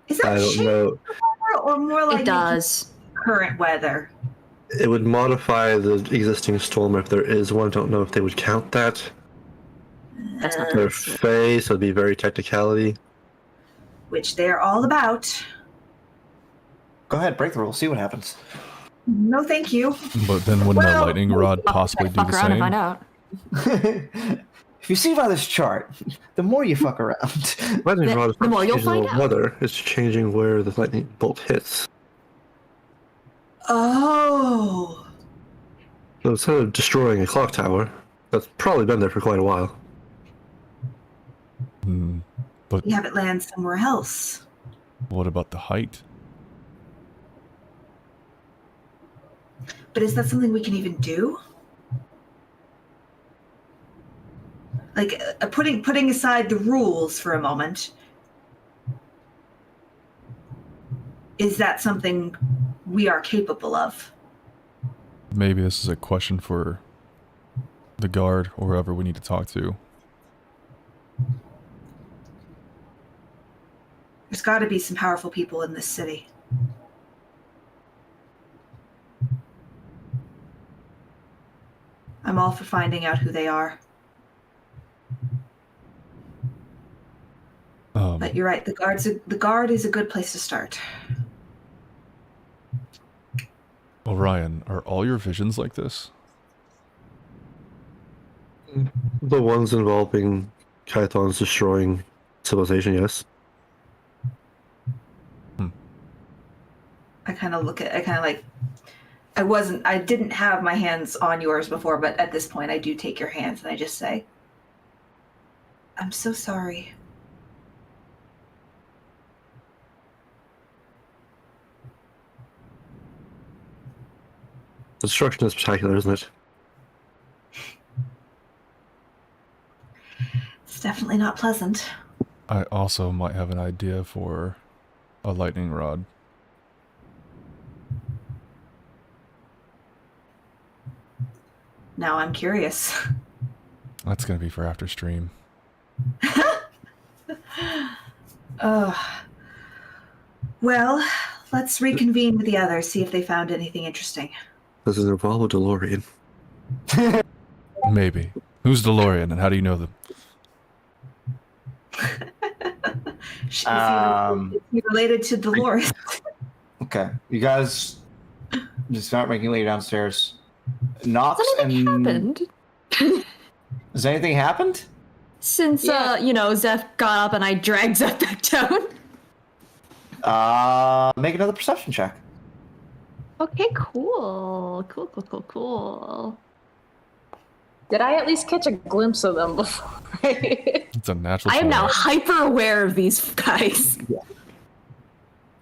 Is that I don't change know. the weather or more like It does. current weather? It would modify the existing storm if there is one. I don't know if they would count that. That's not They're true. Fae, so it'd be very technicality. Which they're all about. Go ahead, break the rules, see what happens. No, thank you. But then wouldn't a Well, lightning rod possibly do Fuck the around and same? find out. If you see by this chart, the more you fuck around. Lightning The- rod is the not more you'll changing find the out. weather. It's changing where the lightning bolt hits. Oh. So instead of destroying a clock tower, that's probably been there for quite a while. Hmm. But We have it land somewhere else. what about the height? But is that something we can even do? Like putting aside the rules for a moment, is that something we are capable of? Maybe this is a question for the guard or whoever we need to talk to. There's got to be some powerful people in this city. I'm all for finding out who they are. But you're right. The guard is a good place to start. Orion, are all your visions like this? The ones involving Kythons destroying civilization, yes. I kind of like, I didn't have my hands on yours before, but at this point I do take your hands and I just say, I'm so sorry. The destruction is spectacular, isn't it? It's definitely not pleasant. I also might have an idea for a lightning rod. Now I'm curious. That's gonna be for after stream. Well, let's reconvene with the others, see if they found anything interesting. Does it involve a DeLorean? Maybe. Who's DeLorean and how do you know them? Is he related to Dolores? Okay, you guys just start making your way downstairs. Knox Has anything and happened? Has anything happened? Since, Zeph got up and I dragged Zeph back down. Make another perception check. Okay, cool. Cool. Did I at least catch a glimpse of them before? It's a natural. I am now 20. hyper aware of these guys.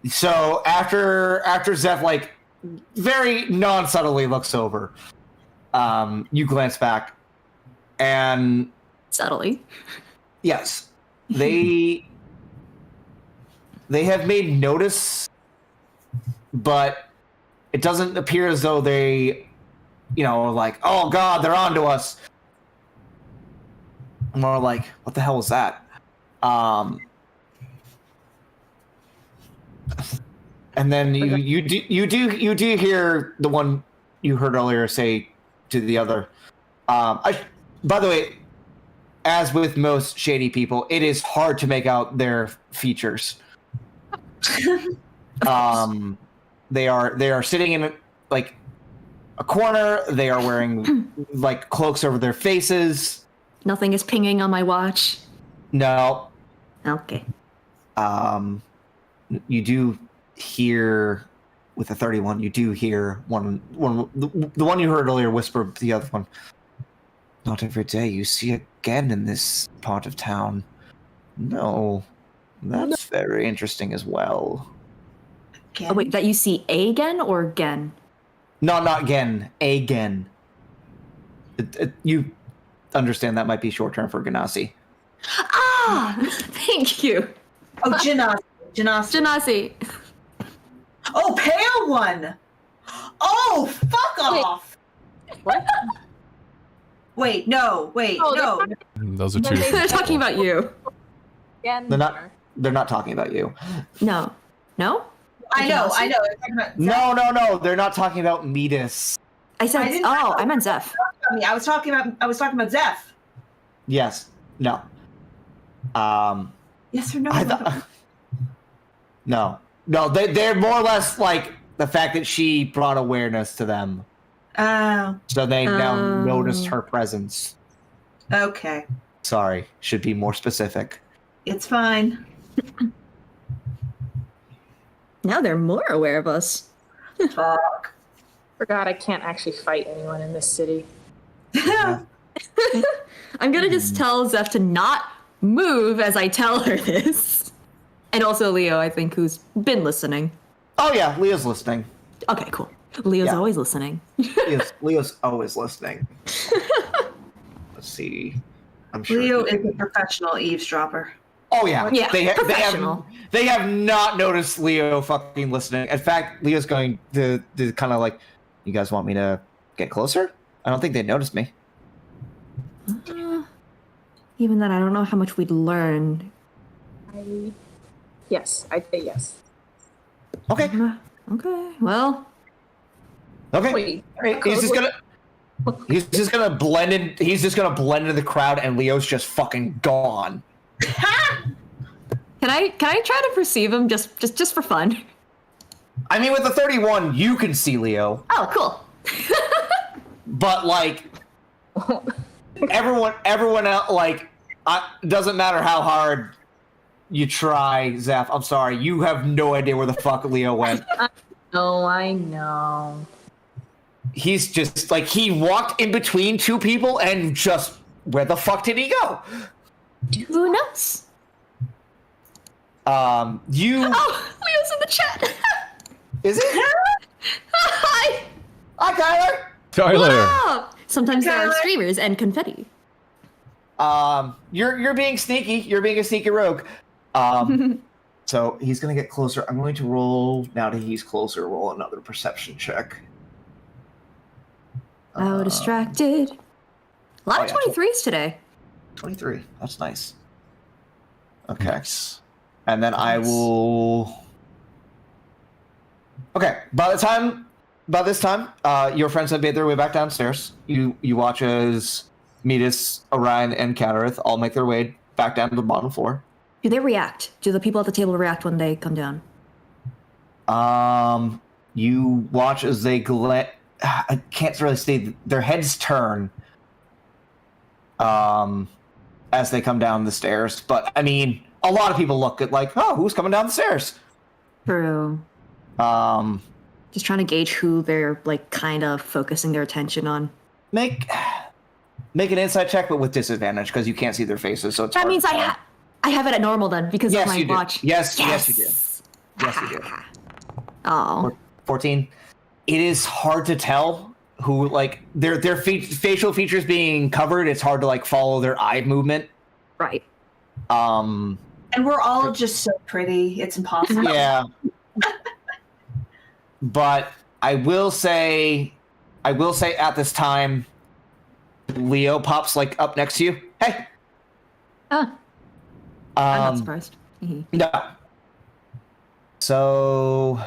So after Zeph like very non-subtly looks over, you glance back, and Subtly. yes, they have made notice, but it doesn't appear as though they, like, oh god, they're onto us. More like, what the hell was that? And then you do hear the one you heard earlier say to the other. By the way, as with most shady people, it is hard to make out their features. They are sitting in like a corner. They are wearing like cloaks over their faces. Nothing is pinging on my watch. No, Okay. You do hear with the 31. You do hear the one you heard earlier whisper the other one. Not every day you see again in this part of town. No, that's very interesting as well. Oh wait, that you see again or again? No, not again. Again. You understand that might be short term for Ganassi. Ah, thank you, Oh, Janasi. Janasi. Oh, pale one. Oh, fuck off. What? Wait, no. No, Those are two. They're talking about you. Again. They're not talking about you. No. I know. Janasi? They're talking about No. They're not talking about Metis. I said. I didn't Oh, know. I meant Zeph. I was talking about Zeph. Yes. No. Yes or no? No. They're more or less like the fact that she brought awareness to them, Oh, so they now Oh. noticed her presence. okay. Sorry, should be more specific. It's fine. Now they're more aware of us. Fuck. Forgot I can't actually fight anyone in this city. I'm gonna just tell Zeph to not move as I tell her this. And also Leo, I think, who's been listening. Oh yeah, Leo's listening. Okay, cool. Leo's Yeah. always listening. Leo's always listening. Let's see. I'm sure. Leo is a professional eavesdropper. Oh yeah, Yeah, They have not noticed Leo fucking listening. In fact, Leo's going to kind of like, you guys want me to get closer? I don't think they noticed me. Even then, I don't know how much we'd learn. Yes, I'd say yes. Okay. Okay, well, Okay. Wait. He's just gonna blend in. He's just gonna blend into the crowd, and Leo's just fucking gone. can I try to perceive him just for fun? I mean, with the 31, you can see Leo, Oh, cool. but like everyone else, like, doesn't matter how hard you try, Zeph. I'm sorry, you have no idea where the fuck Leo went. Oh, I know. He's just like, he walked in between two people, and just where the fuck did he go? Who knows? You Oh, Leo's in the chat. is it? Hi. Hi, Kyler. Tyler! Oh, sometimes there are Tyler. streamers and confetti. You're being sneaky. You're being a sneaky rogue. So he's gonna get closer. I'm going to roll now that he's closer. Roll another perception check. Oh, distracted. A lot oh, of yeah, 23s today. 23. That's nice. Okay. And then I will. Okay. By this time, your friends have made their way back downstairs. You watch as Metis, Orion, and Catarith all make their way back down to the bottom floor. Do they react? Do the people at the table react when they come down? You watch as they I can't really see. Their heads turn as they come down the stairs. But I mean, a lot of people look at like, oh, who's coming down the stairs? True. Just trying to gauge who they're like kind of focusing their attention on. Make an insight check, but with disadvantage because you can't see their faces. So it's That hard means to tell. I have it at normal then because Yes, of my you do. watch. Yes, you do. Yes, you do. Oh. 14. It is hard to tell who, like, their facial features being covered. It's hard to like follow their eye movement. Right. And we're all just so pretty. It's impossible. Yeah. But I will say at this time, Leo pops like up next to you. Hey. Ah, I'm not surprised. Mhm. No. So,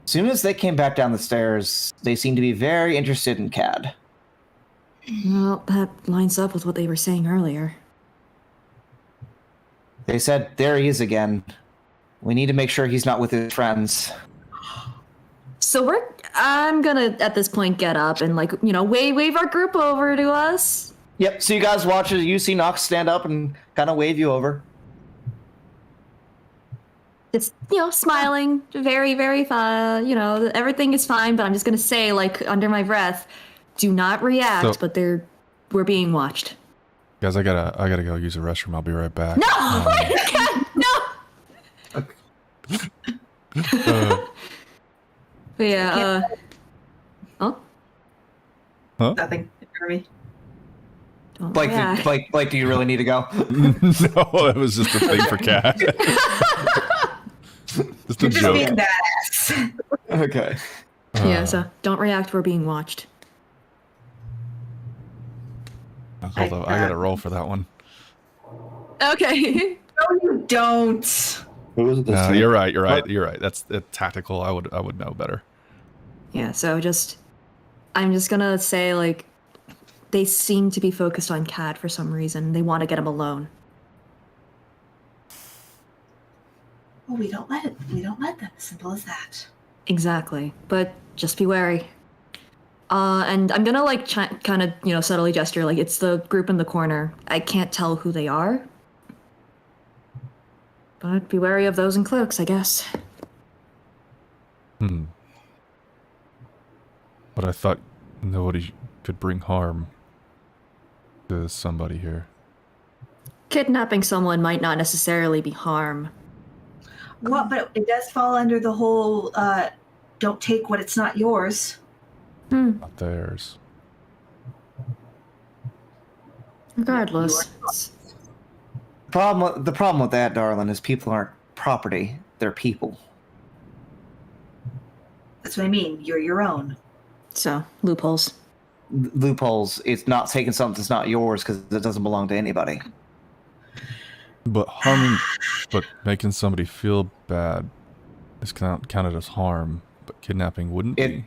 as soon as they came back down the stairs, they seemed to be very interested in Cad. Well, that lines up with what they were saying earlier. They said, there he is again. We need to make sure he's not with his friends. So I'm gonna at this point get up and like, wave our group over to us. Yep, so you guys watch as you see Nox stand up and kind of wave you over. Just, smiling, very, very fine. Everything is fine, but I'm just gonna say, like, under my breath, do not react, So- but we're being watched. Guys, I gotta go use the restroom. I'll be right back. No! God, no! But yeah, oh, Nothing. Ignore me. don't Blake, react. Blake, do you really need to go? no, that was just a thing for Cat. Just a You're just joke. being badass. Okay. Yeah, so don't react, we're being watched. Hold up, I gotta roll for that one. Okay. No, you don't. What was it this No, time? you're right. That's tactical. I would know better. Yeah, so I'm just gonna say, like, they seem to be focused on Cad for some reason. They want to get him alone. Well, we don't let them. As simple as that. Exactly. But just be wary. And I'm gonna, like, kind of, subtly gesture, like, it's the group in the corner. I can't tell who they are. But be wary of those in cloaks, I guess. But I thought nobody could bring harm to somebody here. Kidnapping someone might not necessarily be harm. Well, but it does fall under the whole don't take what it's not yours. Not theirs. Regardless. The problem with that, darling, is people aren't property; they're people. That's what I mean. You're your own. So, loopholes. Loopholes. It's not taking something that's not yours because it doesn't belong to anybody. But making somebody feel bad is counted as harm, but kidnapping wouldn't be.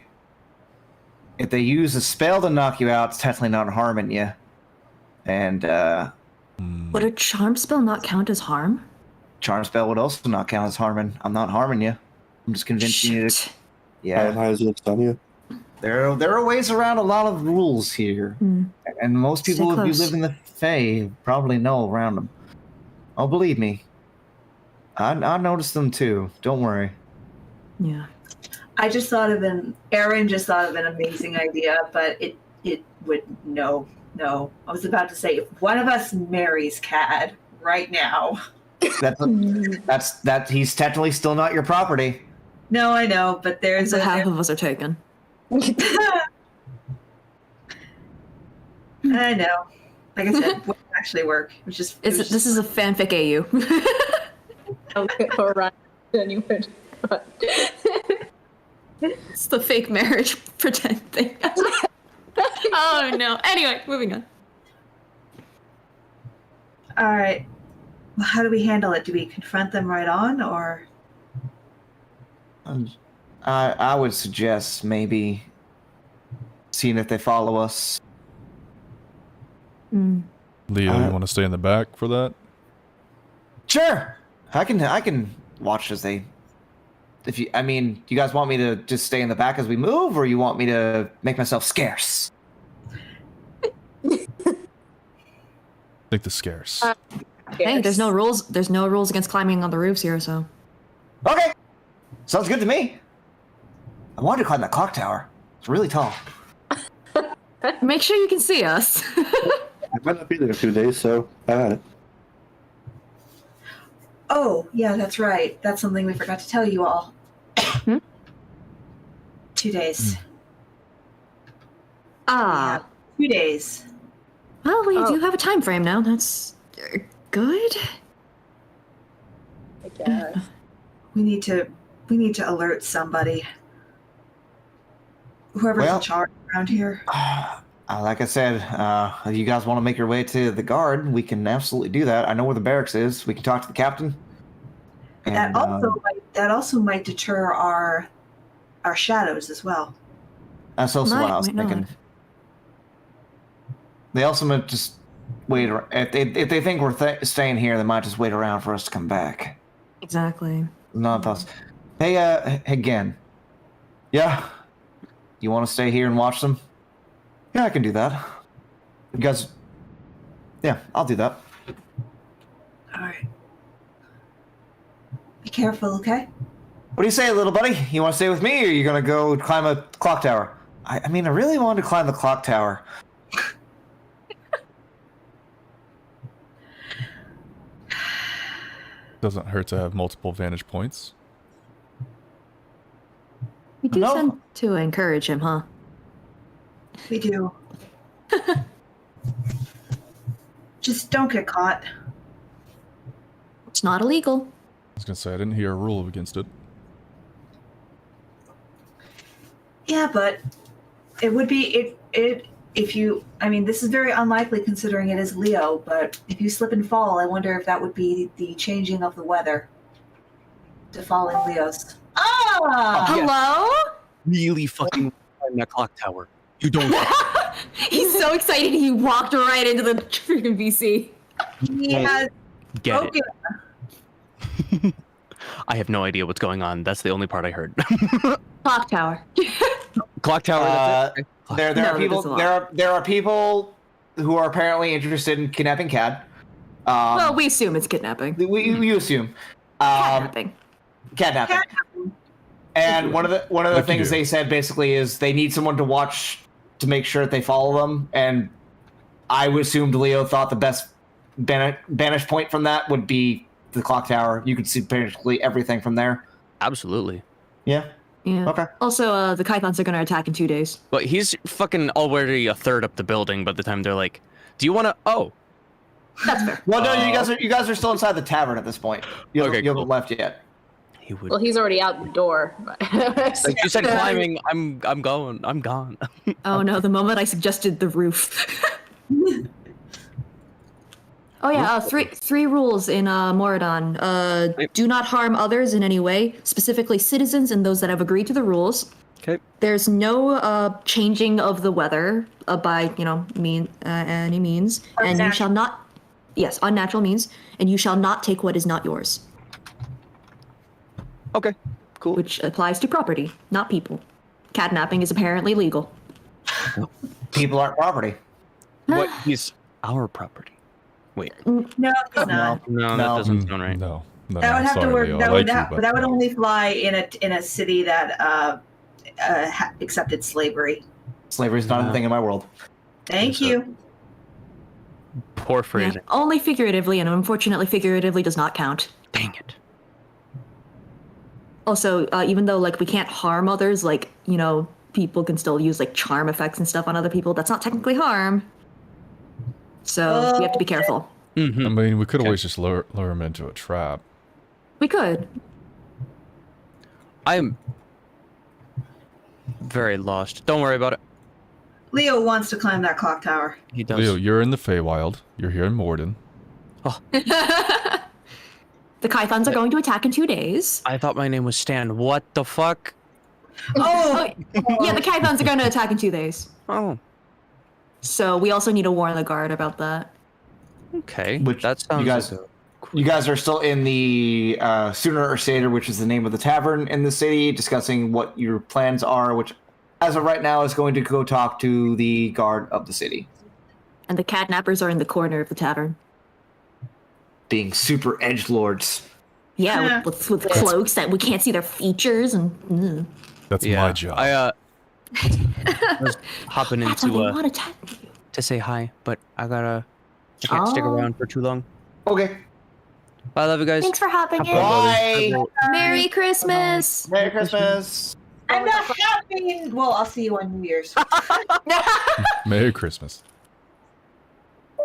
If they use a spell to knock you out, it's technically not harming you. And Would a charm spell not count as harm? charm spell would also not count as harming. I'm not harming you. I'm just convincing you to. Shit. Yeah, How does it stun you? there are ways around a lot of rules here, and most Stay people, if you close. live in the Fae, probably know around them. Oh, believe me, I noticed them too. Don't worry. Yeah. Aaron just thought of an amazing idea, but it would, no. I was about to say, if one of us marries Cad right now. That's he's technically still not your property. No, I know, but there's So half of us are taken. I know. Like I said, it wouldn't actually work. It was just. This is a fanfic AU. Okay, or Ryan, then you would. But It's the fake marriage pretend thing. Oh no. Anyway, moving on. All right. Well, how do we handle it? Do we confront them right on, or? I would suggest maybe seeing if they follow us. Mm. Leo, you want to stay in the back for that? Sure, I can watch as they. Do you guys want me to just stay in the back as we move, or you want me to make myself scarce? I think the scarce. Hey, there's no rules. There's no rules against climbing on the roofs here, so. Okay, sounds good to me. I wanted to climb that clock tower. It's really tall. Make sure you can see us. I might not be there in a few days, so I had it. Oh, yeah, that's right. That's something we forgot to tell you all. 2 days. Ah. 2 days. Well, we Oh. do have a time frame now. That's good. I guess. We need to alert somebody. Whoever's Well- in charge around here. Like I said, if you guys want to make your way to the guard, we can absolutely do that. I know where the barracks is. We can talk to the captain. That also might deter our shadows as well. That's also what I was Might not. thinking. They also might just wait. If they think we're staying here, they might just wait around for us to come back. Exactly. Not us. Hey, again. Yeah. You want to stay here and watch them? Yeah, I can do that. You guys. Yeah, I'll do that. All right. Be careful, okay? What do you say, little buddy? You want to stay with me, or are you going to go climb a clock tower? I mean, I really wanted to climb the clock tower. Doesn't hurt to have multiple vantage points. We do No. tend to encourage him, huh? We do. Just don't get caught. It's not illegal. I was gonna say I didn't hear a rule against it. Yeah, but it would be if you. I mean, this is very unlikely considering it is Leo. But if you slip and fall, I wonder if that would be the changing of the weather to falling Leos. Ah! Hello? Really fucking climb that clock tower. You don't. He's so excited he walked right into the freaking VC. He has Get broken. it. I have no idea what's going on. That's the only part I heard. Clock tower. Clock tower. That's it? There No, are people. there's a lot. There are people who are apparently interested in kidnapping Cad. Well, we assume it's kidnapping. we assume Kidnapping. kidnapping. And one of the Like you things do. they said basically is they need someone to watch to make sure that they follow them. And I assumed Leo thought the best banish point from that would be the clock tower. You could see basically everything from there. Absolutely. Yeah. Yeah. Okay. Also, the Kythons are going to attack in 2 days. But he's fucking already a third up the building by the time they're like, "Do you want to?" Oh, That's fair. Well, no, you guys are still inside the tavern at this point. You haven't Okay, cool. left yet. he would. Well, he's already out the door. Like you said, climbing. I'm going. I'm gone. Oh no, the moment I suggested the roof. Oh yeah, three rules in Morodon. Do not harm others in any way, specifically citizens and those that have agreed to the rules. Okay. There's no changing of the weather by any means, and you Unnatural. shall not. Yes, unnatural means, and you shall not take what is not yours, Okay. Cool. which applies to property, not people. Catnapping is apparently legal. People aren't property. What? He's our property. Wait. No, it's not. No, that No. doesn't sound right. No. That would have sorry, to work. Leo. That I would, like you, but that would no. only fly in a city that accepted slavery. Slavery's not a thing in my world. Thank Yes, sir. you. Poor Yeah, phrasing. only figuratively, and unfortunately, figuratively does not count. Dang it. Also, even though like we can't harm others, like people can still use like charm effects and stuff on other people. That's not technically harm. So we have to be careful. I Mm-hmm. mean, we could always just lure him into a trap. We could. I'm very lost. Don't worry about it. Leo wants to climb that clock tower. He does. Leo, you're in the Feywild. You're here in Morden. The Kythons are going to attack in 2 days. I thought my name was Stan. What the fuck? Oh, yeah, the Kythons are going to attack in 2 days. Oh, So we also need to warn the guard about that. okay. Which that sounds you guys, like you guys are still in the Sooner or Sater, which is the name of the tavern in the city, discussing what your plans are. Which, as of right now, is going to go talk to the guard of the city, And the Catnappers are in the corner of the tavern. being super edgelords. Yeah, with cloaks that we can't see their features and. That's yeah. my job. I was hopping That's how they into want to attack you. to say hi, but I can't stick Oh. around for too long. Okay. I love you guys. Thanks for hopping in. Bye. Merry Christmas. Merry Christmas. I'm not happy. Well, I'll see you on New Year's. Merry Christmas.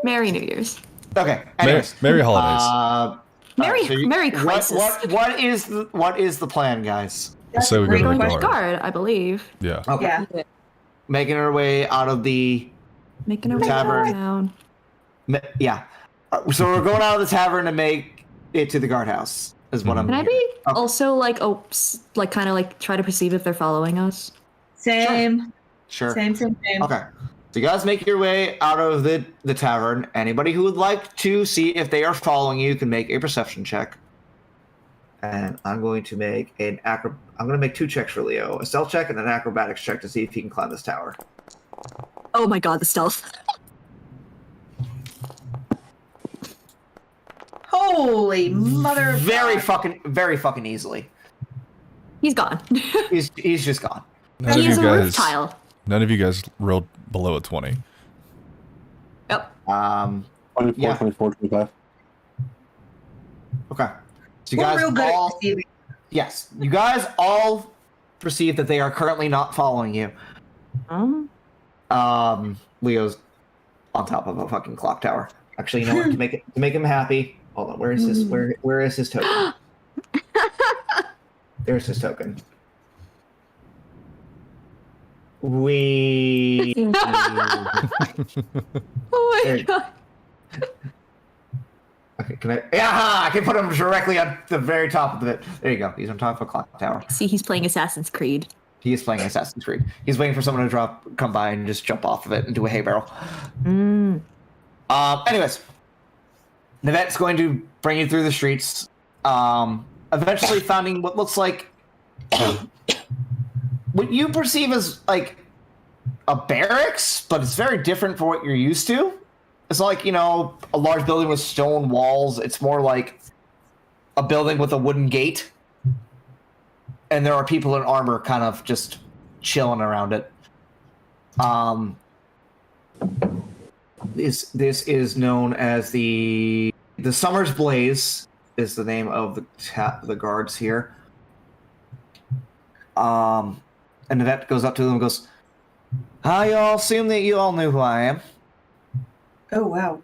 Merry New Year's. Okay. Anyways, Merry holidays. Merry Crisis. What is the plan, guys? That's say a we go great to the Going to question. guard. guard, I believe. Yeah. Okay. Yeah. Making our way out of the Making a way Tavern. down. yeah. So we're going out of the tavern to make it to the guardhouse. Is what I'm. Can I hearing. be also like kind of like try to perceive if they're following us? Same. Sure. Same. Okay. So you guys make your way out of the tavern. Anybody who would like to see if they are following you can make a perception check. And I'm going to make I'm going to make 2 checks for Leo: a stealth check and an acrobatics check to see if he can climb this tower. Oh my god, the stealth. Holy easily. Mother of very God. very fucking easily. He's gone. He's just gone. None He of you is a roof guys. tile. None of you guys rolled below a 20. Yep. 24, Yeah. 24, 25. Okay. So you We're guys real good at all deceiving. yes, you guys all perceive that they are currently not following you. Leo's on top of a fucking clock tower. Actually, you know what? To make him happy. Hold on. Where is his where is his token? There's his token. We. Oh There my you- god. Okay, can I? Yeah, I can put him directly on the very top of it. There you go. He's on top of a clock tower. See, he's playing Assassin's Creed. He is playing Assassin's Creed. He's waiting for someone to come by and just jump off of it and do a hay barrel. Anyways, Nivette's going to bring you through the streets. Eventually finding what looks like what you perceive as like a barracks, but it's very different from what you're used to. It's not like, a large building with stone walls. It's more like a building with a wooden gate. And there are people in armor kind of just chilling around it. This is known as the Summer's Blaze is the name of the guards here. And Yvette goes up to them and goes, I all assume that you all knew who I am. Oh, wow.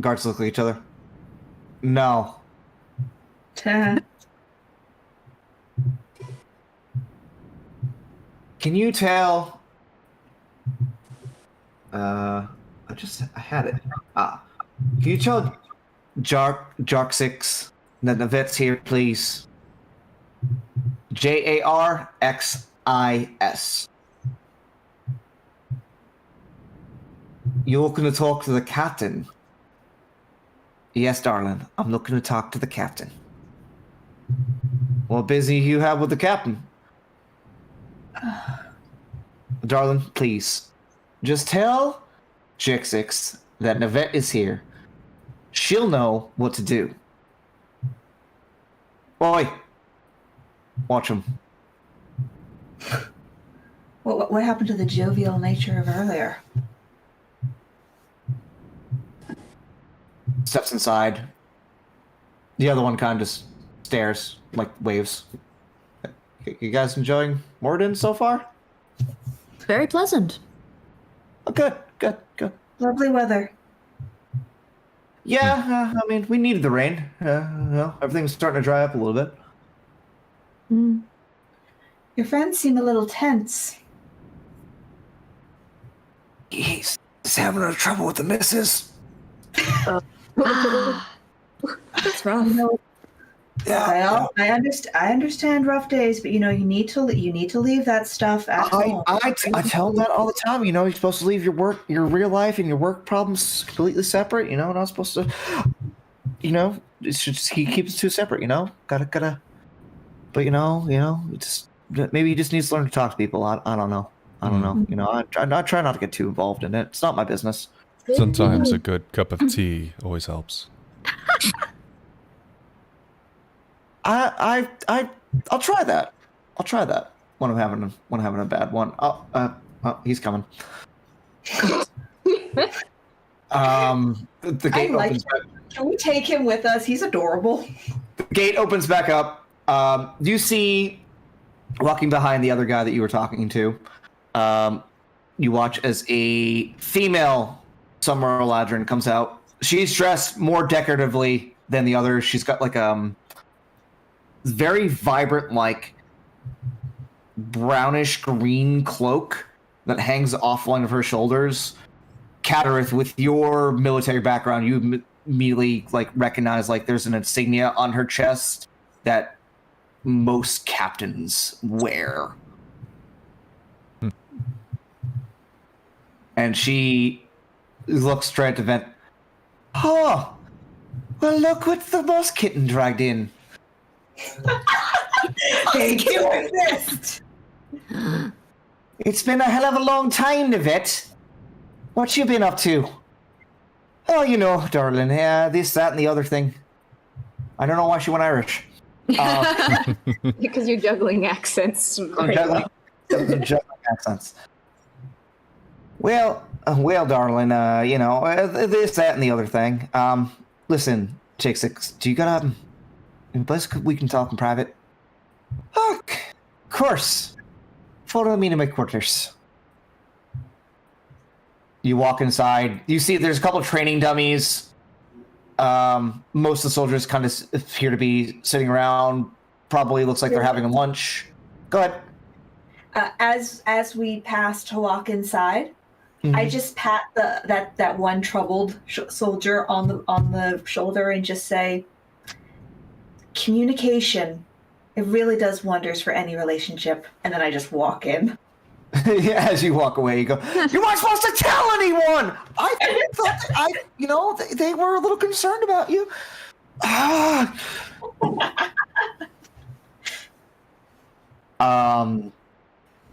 Guards look at each other. No. Ta- Can you tell? I had it. Can you tell Jark6 that Yvette's here, please? Jarxis. You're looking to talk to the captain? Yes, darling. I'm looking to talk to the captain. What busy you have with the captain? Darling, please. Just tell Jark6 that Navette is here. She'll know what to do. Oi! Watch him. What happened to the jovial nature of earlier? Steps inside. The other one kind of just stares, like waves. You guys enjoying Morodon so far? Very pleasant. Oh, good. Lovely weather. Yeah, I mean, we needed the rain. Everything's starting to dry up a little bit. Your friends seem a little tense. He's having a trouble with the missus. That's rough. Yeah, I understand rough days, but you need to leave that stuff at home. I tell him that all the time. You're supposed to leave your real life and your work problems completely separate. Not supposed to. It's just he keeps it too separate. Gotta. But it's maybe he just needs to learn to talk to people. I don't know. I try not to get too involved in it. It's not my business. Sometimes a good cup of tea always helps. I'll try that. I'll try that when I'm having a bad one. He's coming. The gate opens back. Can we take him with us? He's adorable. The gate opens back up. You see, walking behind the other guy that you were talking to, you watch as a female Summer Eladrin comes out. She's dressed more decoratively than the others. She's got like very vibrant, like brownish green cloak that hangs off one of her shoulders. Catarith, with your military background, you immediately recognize there's an insignia on her chest that most captains wear. And she looks straight at Vent. Oh, well, look what the boss kitten dragged in. Thank you exist. It's been a hell of a long time, Nivette. What you been up to? Oh, you know, darling, this, that, and the other thing. I don't know why she went Irish. Because you're juggling accents. Very well. Juggling accents. Well, darling, you know, this, that, and the other thing. Listen, Chick Six, do you got a place we can talk in private? Oh, of course. Follow me to my quarters. You walk inside. You see there's a couple of training dummies. Most of the soldiers kind of appear to be sitting around. Probably looks like they're having lunch. Go ahead. As we pass to walk inside, I just pat that one troubled soldier on the shoulder and just say, "Communication, it really does wonders for any relationship." And then I just walk in. Yeah, as you walk away, you go, "You weren't supposed to tell anyone! I thought you know, they were a little concerned about you."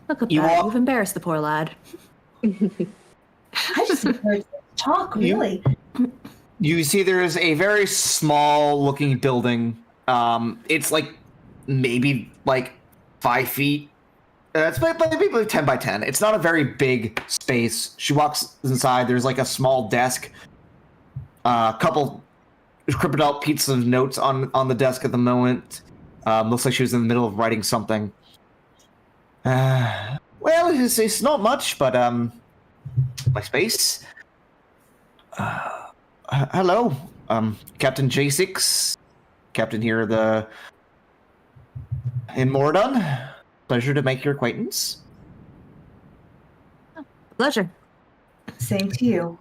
Look at You that. walk- You've embarrassed the poor lad. I just heard talk, really. You see there is a very small looking building. It's like maybe like 5 feet. It's maybe like 10 by 10. It's not a very big space. She walks inside. There's like a small desk. A couple crippled out pieces of notes on the desk at the moment. Looks like she was in the middle of writing something. Well, it's not much, but my space. Hello, Captain J6, Captain here in Morodon. Pleasure to make your acquaintance. Pleasure. Same to you.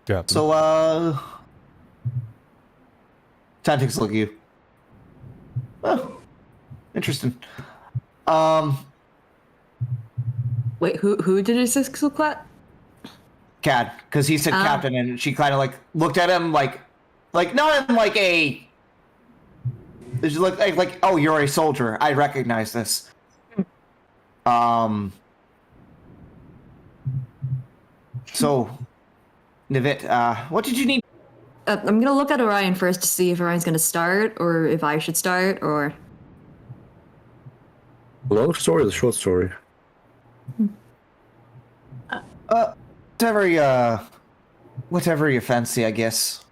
Captain. So, Tan takes a look at you. Oh, interesting. Wait, who did his six look at? Cad, because he said captain, and she kind of like looked at him like not in like a. She looked like, oh, you're a soldier. I recognize this. So, Nivit, what did you need? I'm gonna look at Orion first to see if Orion's gonna start, or if I should start, or. Long story is a short story. Whatever you fancy, I guess.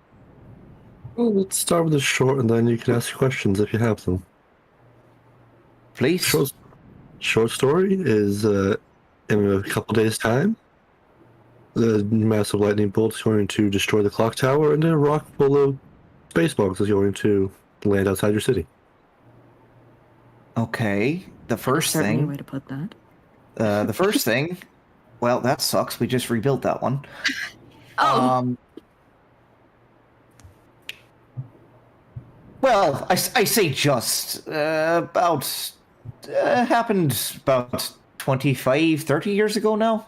Well, let's start with the short, and then you can ask questions if you have them. Please. Short story is in a couple days' time. The massive lightning bolt is going to destroy the clock tower, and a rock full of space bugs is going to land outside your city. Okay. The first Certainly a thing. way to put that. The first thing. Well, that sucks. We just rebuilt that one. Oh. Well, I say just happened about 25, 30 years ago now.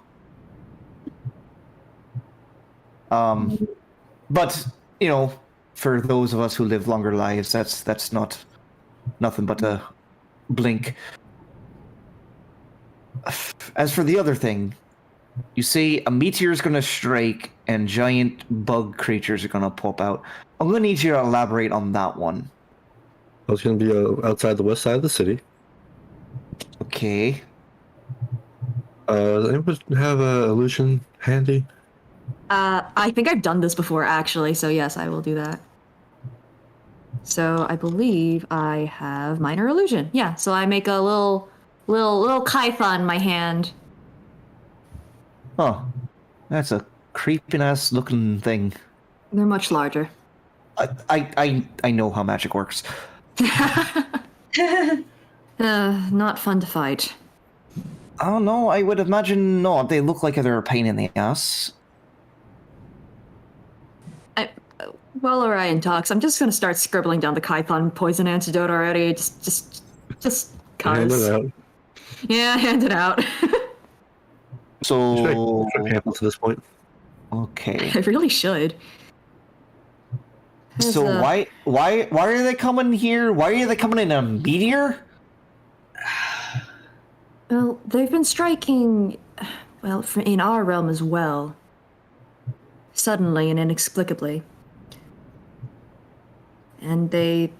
But you know, for those of us who live longer lives, that's not nothing but a blink. As for the other thing, you see a meteor is going to strike and giant bug creatures are going to pop out. I'm going to need you to elaborate on that one. I was going to be outside the west side of the city. Okay. Does anyone have a illusion handy? I think I've done this before, actually, so yes, I will do that. So I believe I have minor illusion. Yeah, so I make a little kython in my hand. Oh, that's a creeping ass looking thing. They're much larger. I know how magic works. Not fun to fight. Oh no, I would imagine not. They look like they're a pain in the ass. While Orion talks, I'm just gonna start scribbling down the kython poison antidote already. Just Hand cause. it out. Yeah, hand it out. So Should I cancel to this point? okay. I really should. So why are they coming here? Why are they coming in a meteor? Well, they've been striking, well, in our realm as well. suddenly and inexplicably. And they're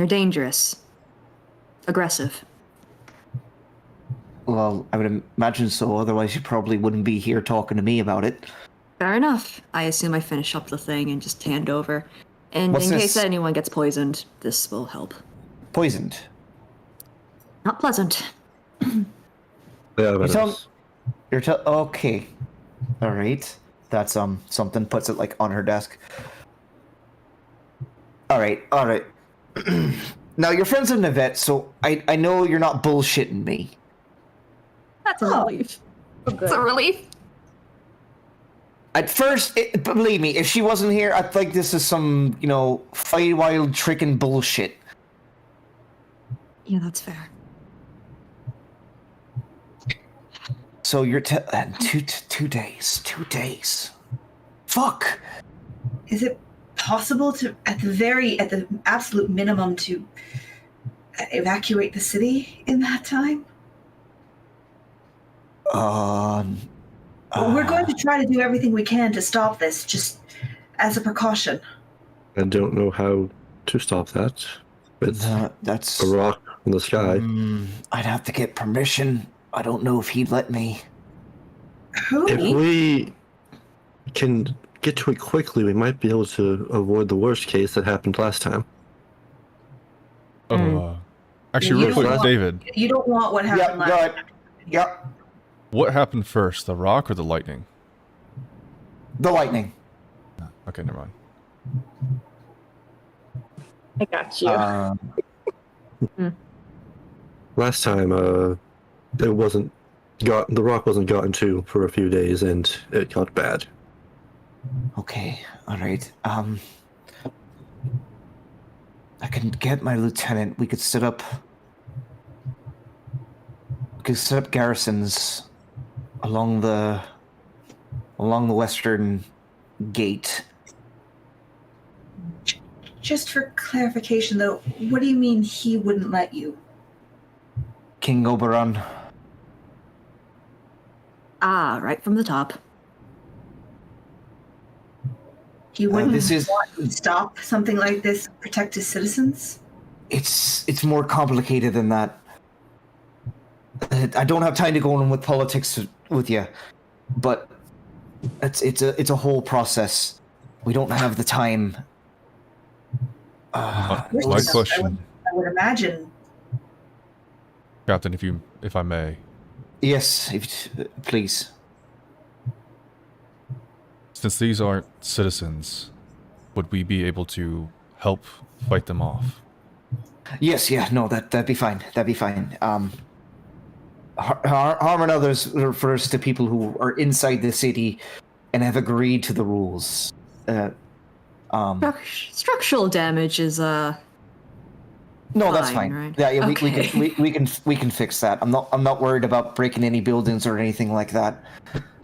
dangerous. Aggressive. Well, I would imagine so. Otherwise, you probably wouldn't be here talking to me about it. Fair enough. I assume I finish up the thing and just hand over. And What's in this? case anyone gets poisoned, this will help. Poisoned. Not pleasant. Yeah, You tell. Okay. All right. That's something. Puts it like on her desk. All right. All right. Now you're friends with Nivette, so I know you're not bullshitting me. That's a relief. It's a relief. At first, believe me, if she wasn't here, I'd think this is some, fight wild trick and bullshit. Yeah, that's fair. So you're 2 days. 2 days. Fuck. Is it possible to, at the absolute minimum, to evacuate the city in that time? We're going to try to do everything we can to stop this, just as a precaution. I don't know how to stop that. It's That's a rock in the sky. I'd have to get permission. I don't know if he'd let me. Who? If we can get to it quickly, we might be able to avoid the worst case that happened last time. Actually, You real quick, don't want- David, You don't want what happened Yep, last go ahead. time. Yep. what happened first, the rock or the lightning? The lightning. Okay, never mind. I got you. Last time, the rock wasn't gotten to for a few days, and it got bad. Okay. All right. I can get my lieutenant. We could set up garrisons along the western gate. Just for clarification, though, what do you mean he wouldn't let you? King Oberon. Ah, right from the top. He wouldn't this is- want to stop something like this, protect his citizens? It's more complicated than that. I don't have time to go on with politics with you, but it's a whole process. We don't have the time. My Yes, question, I would imagine. Captain, if I may, Yes, please. since these aren't citizens, would we be able to help fight them off? Yes, yeah, no, that'd be fine. That'd be fine. Harm and others refers to people who are inside the city and have agreed to the rules. Structural damage is No, that's Fine, fine. right? Yeah, Okay. we can fix that. I'm not worried about breaking any buildings or anything like that.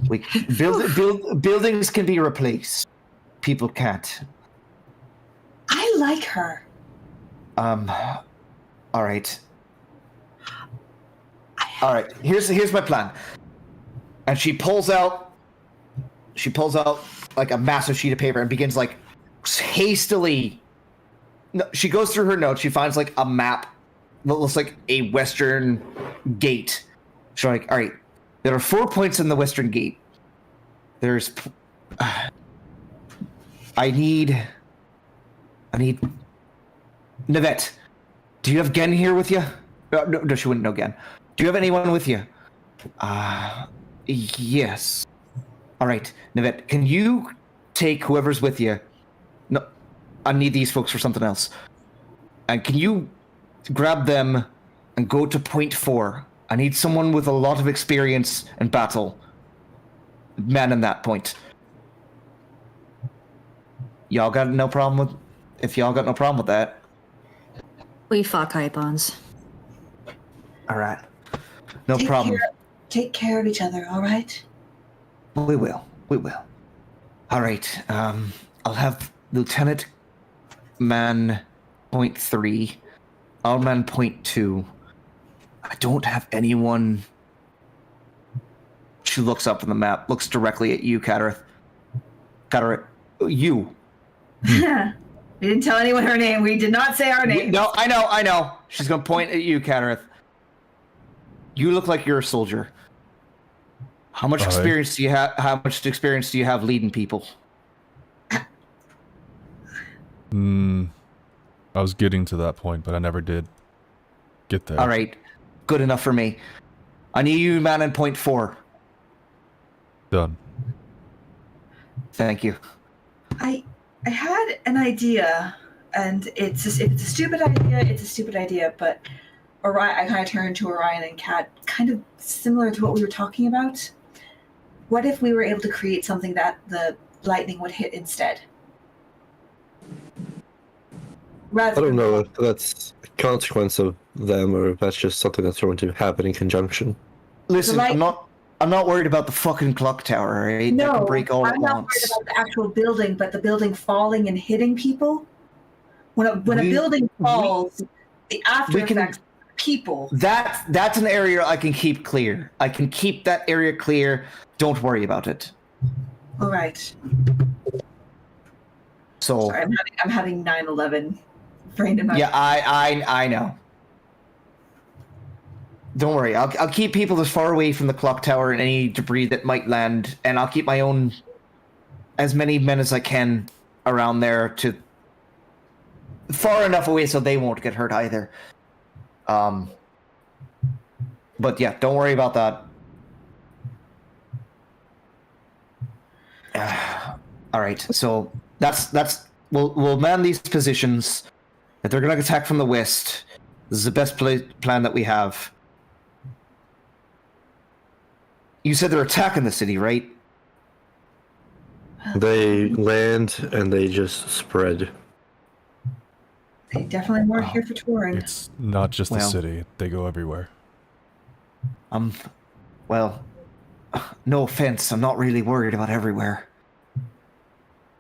Buildings can be replaced. People can't. I like her. All right. All right. Here's my plan. And she pulls out like a massive sheet of paper and begins like hastily. No, she goes through her notes. She finds like a map that looks like a western gate. She's like, all right, there are 4 points in the western gate. There's. I need. Nivette, do you have Gen here with you? No, she wouldn't know Gen. Do you have anyone with you? Yes. All right, Nivette, can you take whoever's with you? No, I need these folks for something else. And can you grab them and go to point 4? I need someone with a lot of experience in battle. Man in that point. Y'all got no problem with... If y'all got no problem with that. we fought Kaipons. All right. No problem. Take care of each other, all right? We will. All right. I'll have Lieutenant Man point 3. I'll man point 2. I don't have anyone. She looks up on the map, looks directly at you, Katareth. Got you. We didn't tell anyone her name. We did not say our name. No, I know. She's gonna point at you, Katareth. You look like you're a soldier. How much experience do you have? How much experience do you have leading people? I was getting to that point, but I never did get there. All right, good enough for me. I need you, man, in point 4. Done. Thank you. I had an idea, and it's a stupid idea. It's a stupid idea, but Orion, I kind of turned to Orion and Kat, kind of similar to what we were talking about. What if we were able to create something that the lightning would hit instead? I don't know if that's a consequence of them or if that's just something that's going to happen in conjunction. Listen, I'm not worried about the fucking clock tower, right? No, that can break all I'm at not once. worried about the actual building, but the building falling and hitting people. When a building falls, the after effects people. That's an area I can keep clear. I can keep that area clear. Don't worry about it. All right. So Sorry, I'm having 9/11 brain in my. yeah, I know. Don't worry. I'll keep people as far away from the clock tower and any debris that might land, and I'll keep my own as many men as I can around there to far enough away so they won't get hurt either. But yeah, don't worry about that. All right, so that's we'll man these positions. If they're gonna attack from the west, this is the best plan that we have. You said they're attacking the city, right? They land and they just spread. They definitely weren't here for touring. It's not just the Well. city; they go everywhere. Well, no offense, I'm not really worried about everywhere.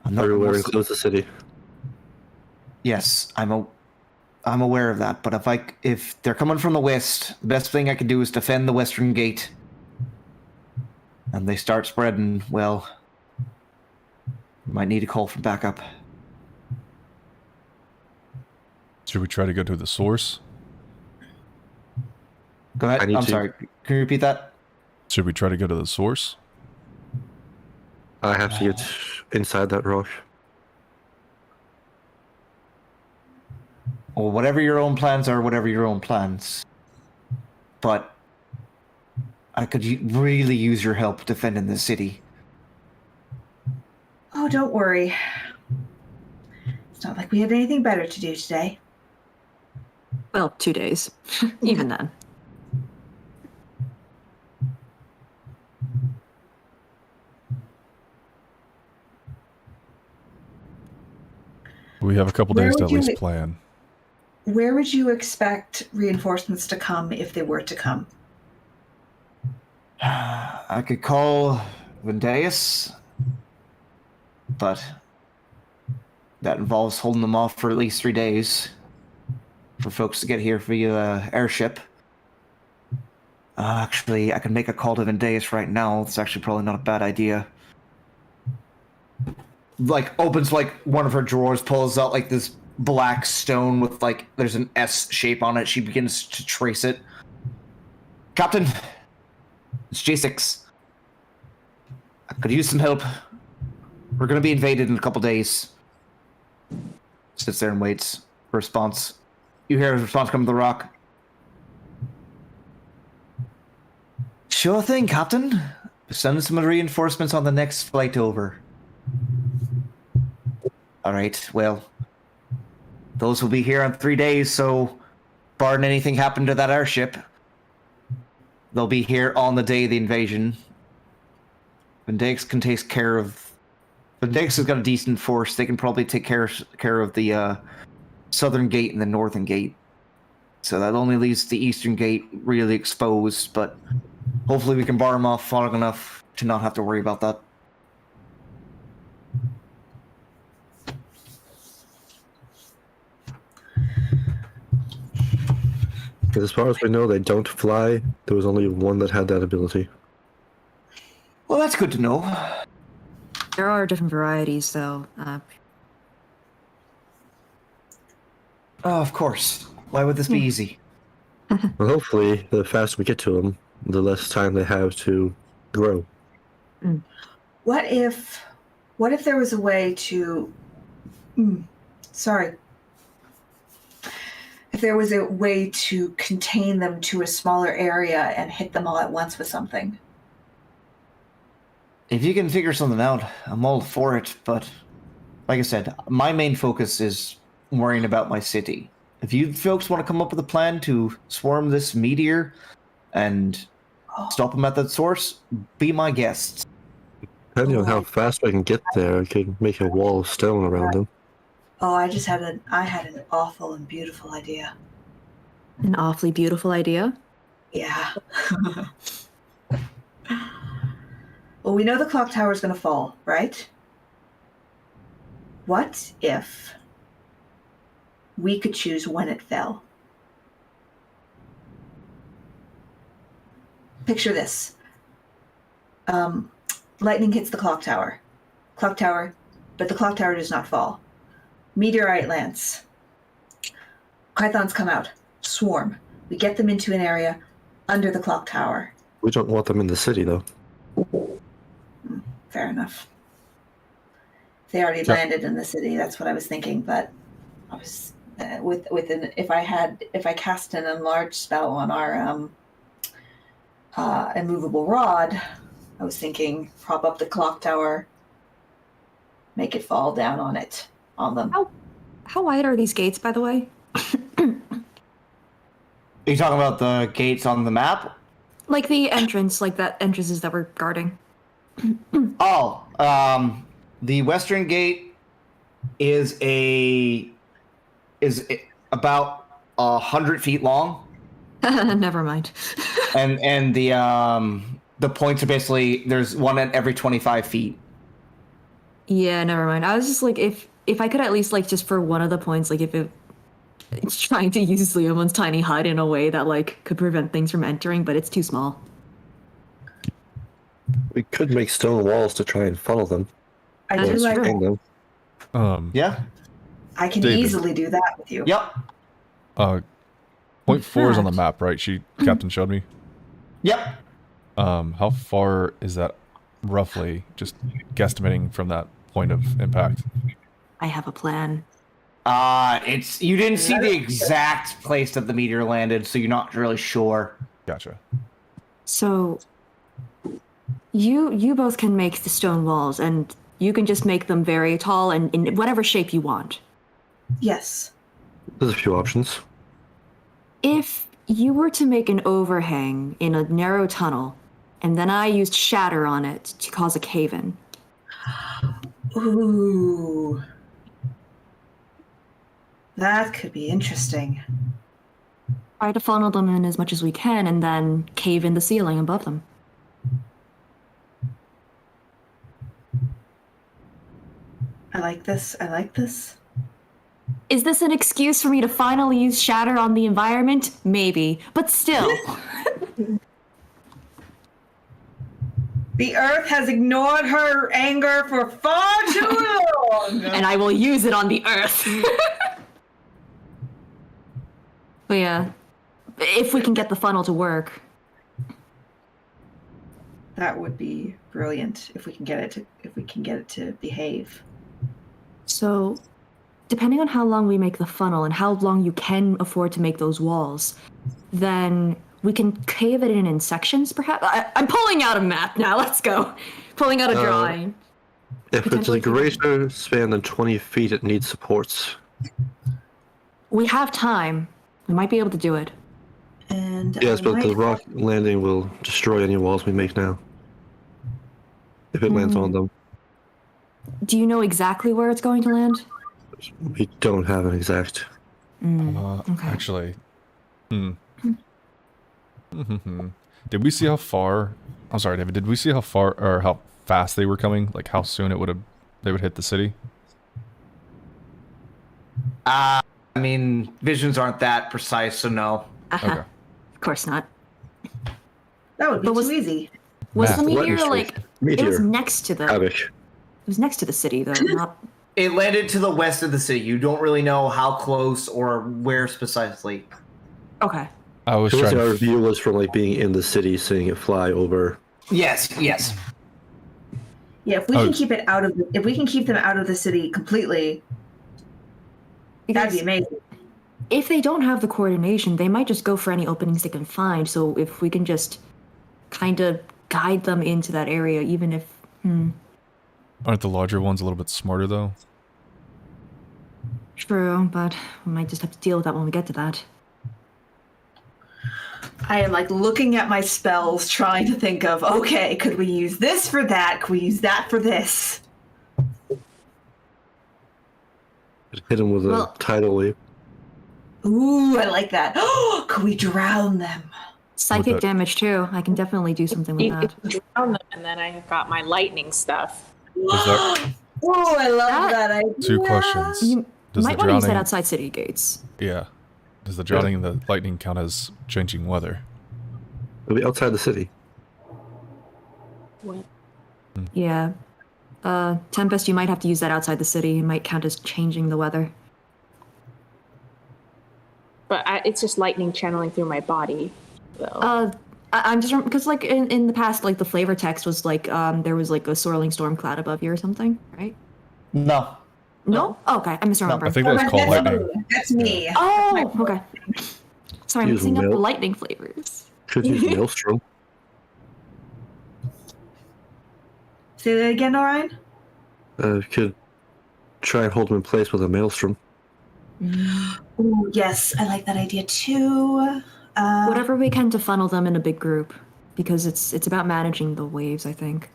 I'm not Everywhere mostly- includes the city. Yes, I'm aware of that. But if they're coming from the west, the best thing I can do is defend the western gate. And they start spreading, well, might need a call for backup. Should we try to go to the source? Go ahead. I need I'm to- sorry. Can you repeat that? Should we try to go to the source? I have to get inside that rock. Well, whatever your own plans are, whatever your own plans. But I could really use your help defending the city. Oh, don't worry. It's not like we had anything better to do today. Well, 2 days. Even then. We have a couple Where days to would at least you- plan. Where would you expect reinforcements to come if they were to come? I could call Vendeus, but that involves holding them off for at least 3 days for folks to get here via airship. Actually, I can make a call to Vendeus right now. It's actually probably not a bad idea. Like, opens like one of her drawers, pulls out like this black stone with like there's an S shape on it. She begins to trace it. Captain, it's J6. I could use some help. We're gonna be invaded in a couple days. Sits there and waits for a response. You hear a response come to the rock. Sure thing, Captain. Send some reinforcements on the next flight over. Alright, well, those will be here in 3 days, so barring anything happen to that airship, they'll be here on the day of the invasion. Vendex can take care of... Vendex has got a decent force. They can probably take care of the southern gate and the northern gate. So that only leaves the eastern gate really exposed, but hopefully we can bar them off long enough to not have to worry about that. Because as far as we know, they don't fly. There was only one that had that ability. Well, that's good to know. There are different varieties, though. Oh, of course. Why would this be easy? Well, hopefully, the faster we get to them, the less time they have to grow. What if there was a way to if there was a way to contain them to a smaller area and hit them all at once with something? If you can figure something out, I'm all for it, but like I said, my main focus is worrying about my city. If you folks want to come up with a plan to swarm this meteor and stop them at that source, be my guests. Depending on how fast I can get there, I could make a wall of stone around them. Oh, I had an awful and beautiful idea. An awfully beautiful idea. Yeah. Well, we know the clock tower is going to fall, right? What if we could choose when it fell? Picture this. Lightning hits the clock tower. But the clock tower does not fall. Meteorite lands. Pythons come out. Swarm. We get them into an area under the clock tower. We don't want them in the city, though. Fair enough. They already landed in the city. That's what I was thinking. But I was if I cast an enlarge spell on our immovable rod, I was thinking prop up the clock tower, make it fall down on them. How wide are these gates, by the way? Are you talking about the gates on the map? Like the entrance, like that entrances that we're guarding. The western gate is about 100 feet long, Never mind. and the points are basically there's one at every 25 feet. Yeah, never mind. I was just like, if I could at least like just for one of the points, like if it's trying to use Leomon's tiny hut in a way that like could prevent things from entering, but it's too small. We could make stone walls to try and funnel them. I That's do like. true. Hang them. Yeah. I can David. easily do that with you. Yep. Point 4 is on the fact- map, right? Captain showed me. Yep. How far is that roughly? Just guesstimating from that point of impact. I have a plan. You didn't see the exact place that the meteor landed, so you're not really sure. Gotcha. So you both can make the stone walls, and you can just make them very tall and in whatever shape you want. Yes. There's a few options. If you were to make an overhang in a narrow tunnel, and then I used shatter on it to cause a cave-in. Ooh. That could be interesting. Try to funnel them in as much as we can, and then cave in the ceiling above them. I like this. Is this an excuse for me to finally use shatter on the environment? Maybe, but still. The Earth has ignored her anger for far too long. And I will use it on the Earth. But yeah, if we can get the funnel to work. That would be brilliant if we can get it to behave. So, depending on how long we make the funnel and how long you can afford to make those walls, then we can cave it in sections, perhaps? I'm pulling out a map now, let's go. Pulling out a drawing. If it's a greater span than 20 feet, it needs supports. We have time. We might be able to do it. And Yes, I but might the rock landing will destroy any walls we make now. If it lands on them. Do you know exactly where it's going to land? We don't have an exact. Okay. Actually, did we see how far? I'm sorry, David. Did we see how far or how fast they were coming? Like how soon they would hit the city? I mean, visions aren't that precise, so no. Uh-huh. Okay. Of course not. that would be But was- too easy. Was Math. the Lightning meteor strike. like... It was Meteor. next to the... Havoc. was next to the city, though. Not. It landed to the west of the city. You don't really know how close or where precisely. Okay. I was So trying our to. view was from like being in the city, seeing it fly over. Yes. Yeah, if we can keep it out of, if we can keep them out of the city completely, that'd be amazing. If they don't have the coordination, they might just go for any openings they can find. So if we can just kind of guide them into that area, even if. Aren't the larger ones a little bit smarter though? True, but we might just have to deal with that when we get to that. I am like looking at my spells, trying to think of, okay, could we use this for that? Could we use that for this? Hit him with a tidal wave. Ooh, I like that. Oh, could we drown them? Psychic that? damage too. I can definitely do something with You that. can drown them, and then I have got my lightning stuff. Is that Oh, I love That- that idea. two questions? You Does might the want to use that drowning? outside city gates. Yeah. Does the drowning and the lightning count as changing weather? It'll be outside the city. What? Yeah. Tempest, you might have to use that outside the city. It might count as changing the weather. But it's just lightning channeling through my body, though. I'm just because like in the past, like the flavor text was like there was like a swirling storm cloud above you or something, right? No. No? Oh, okay, I misremember. I think that was called lightning. That's me. Oh, okay. Sorry, I'm Use mixing up the milk. lightning flavors. Could use Maelstrom. Say that again, Orion? Could try and hold him in place with a Maelstrom. Ooh, yes, I like that idea too. Whatever we can to funnel them in a big group, because it's about managing the waves. I think.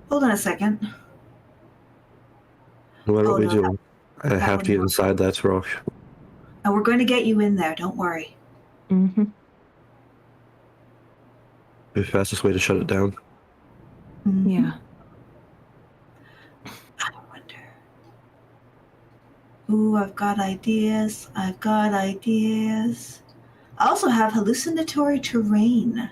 Hold on a second. No matter Oh, what we no, do, I have would to get not. inside that rock. And we're going to get you in there. Don't worry. Mm-hmm. The fastest way to shut it down. Yeah. I wonder. Ooh, I've got ideas. I also have hallucinatory terrain.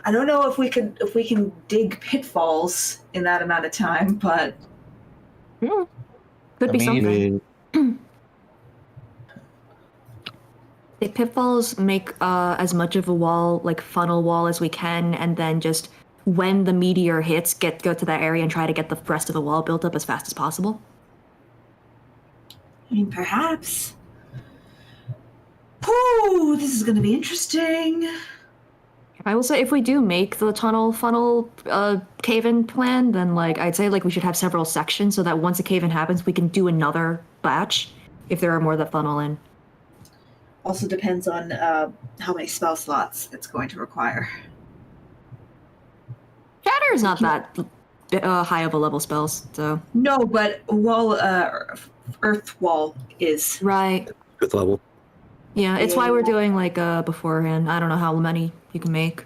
I don't know if we can dig pitfalls in that amount of time, but Could be I I something. mean, The pitfalls make as much of a wall, like funnel wall, as we can, and then just when the meteor hits, go to that area and try to get the rest of the wall built up as fast as possible. I mean, perhaps. Ooh, this is going to be interesting. I will say, if we do make the tunnel funnel cave-in plan, then like I'd say like we should have several sections so that once a cave-in happens, we can do another batch if there are more that funnel in. Also depends on how many spell slots it's going to require. Shatter is not that high of a level spells, so No, but Earth Wall is. right. fifth level. Yeah, it's why we're doing like beforehand. I don't know how many you can make,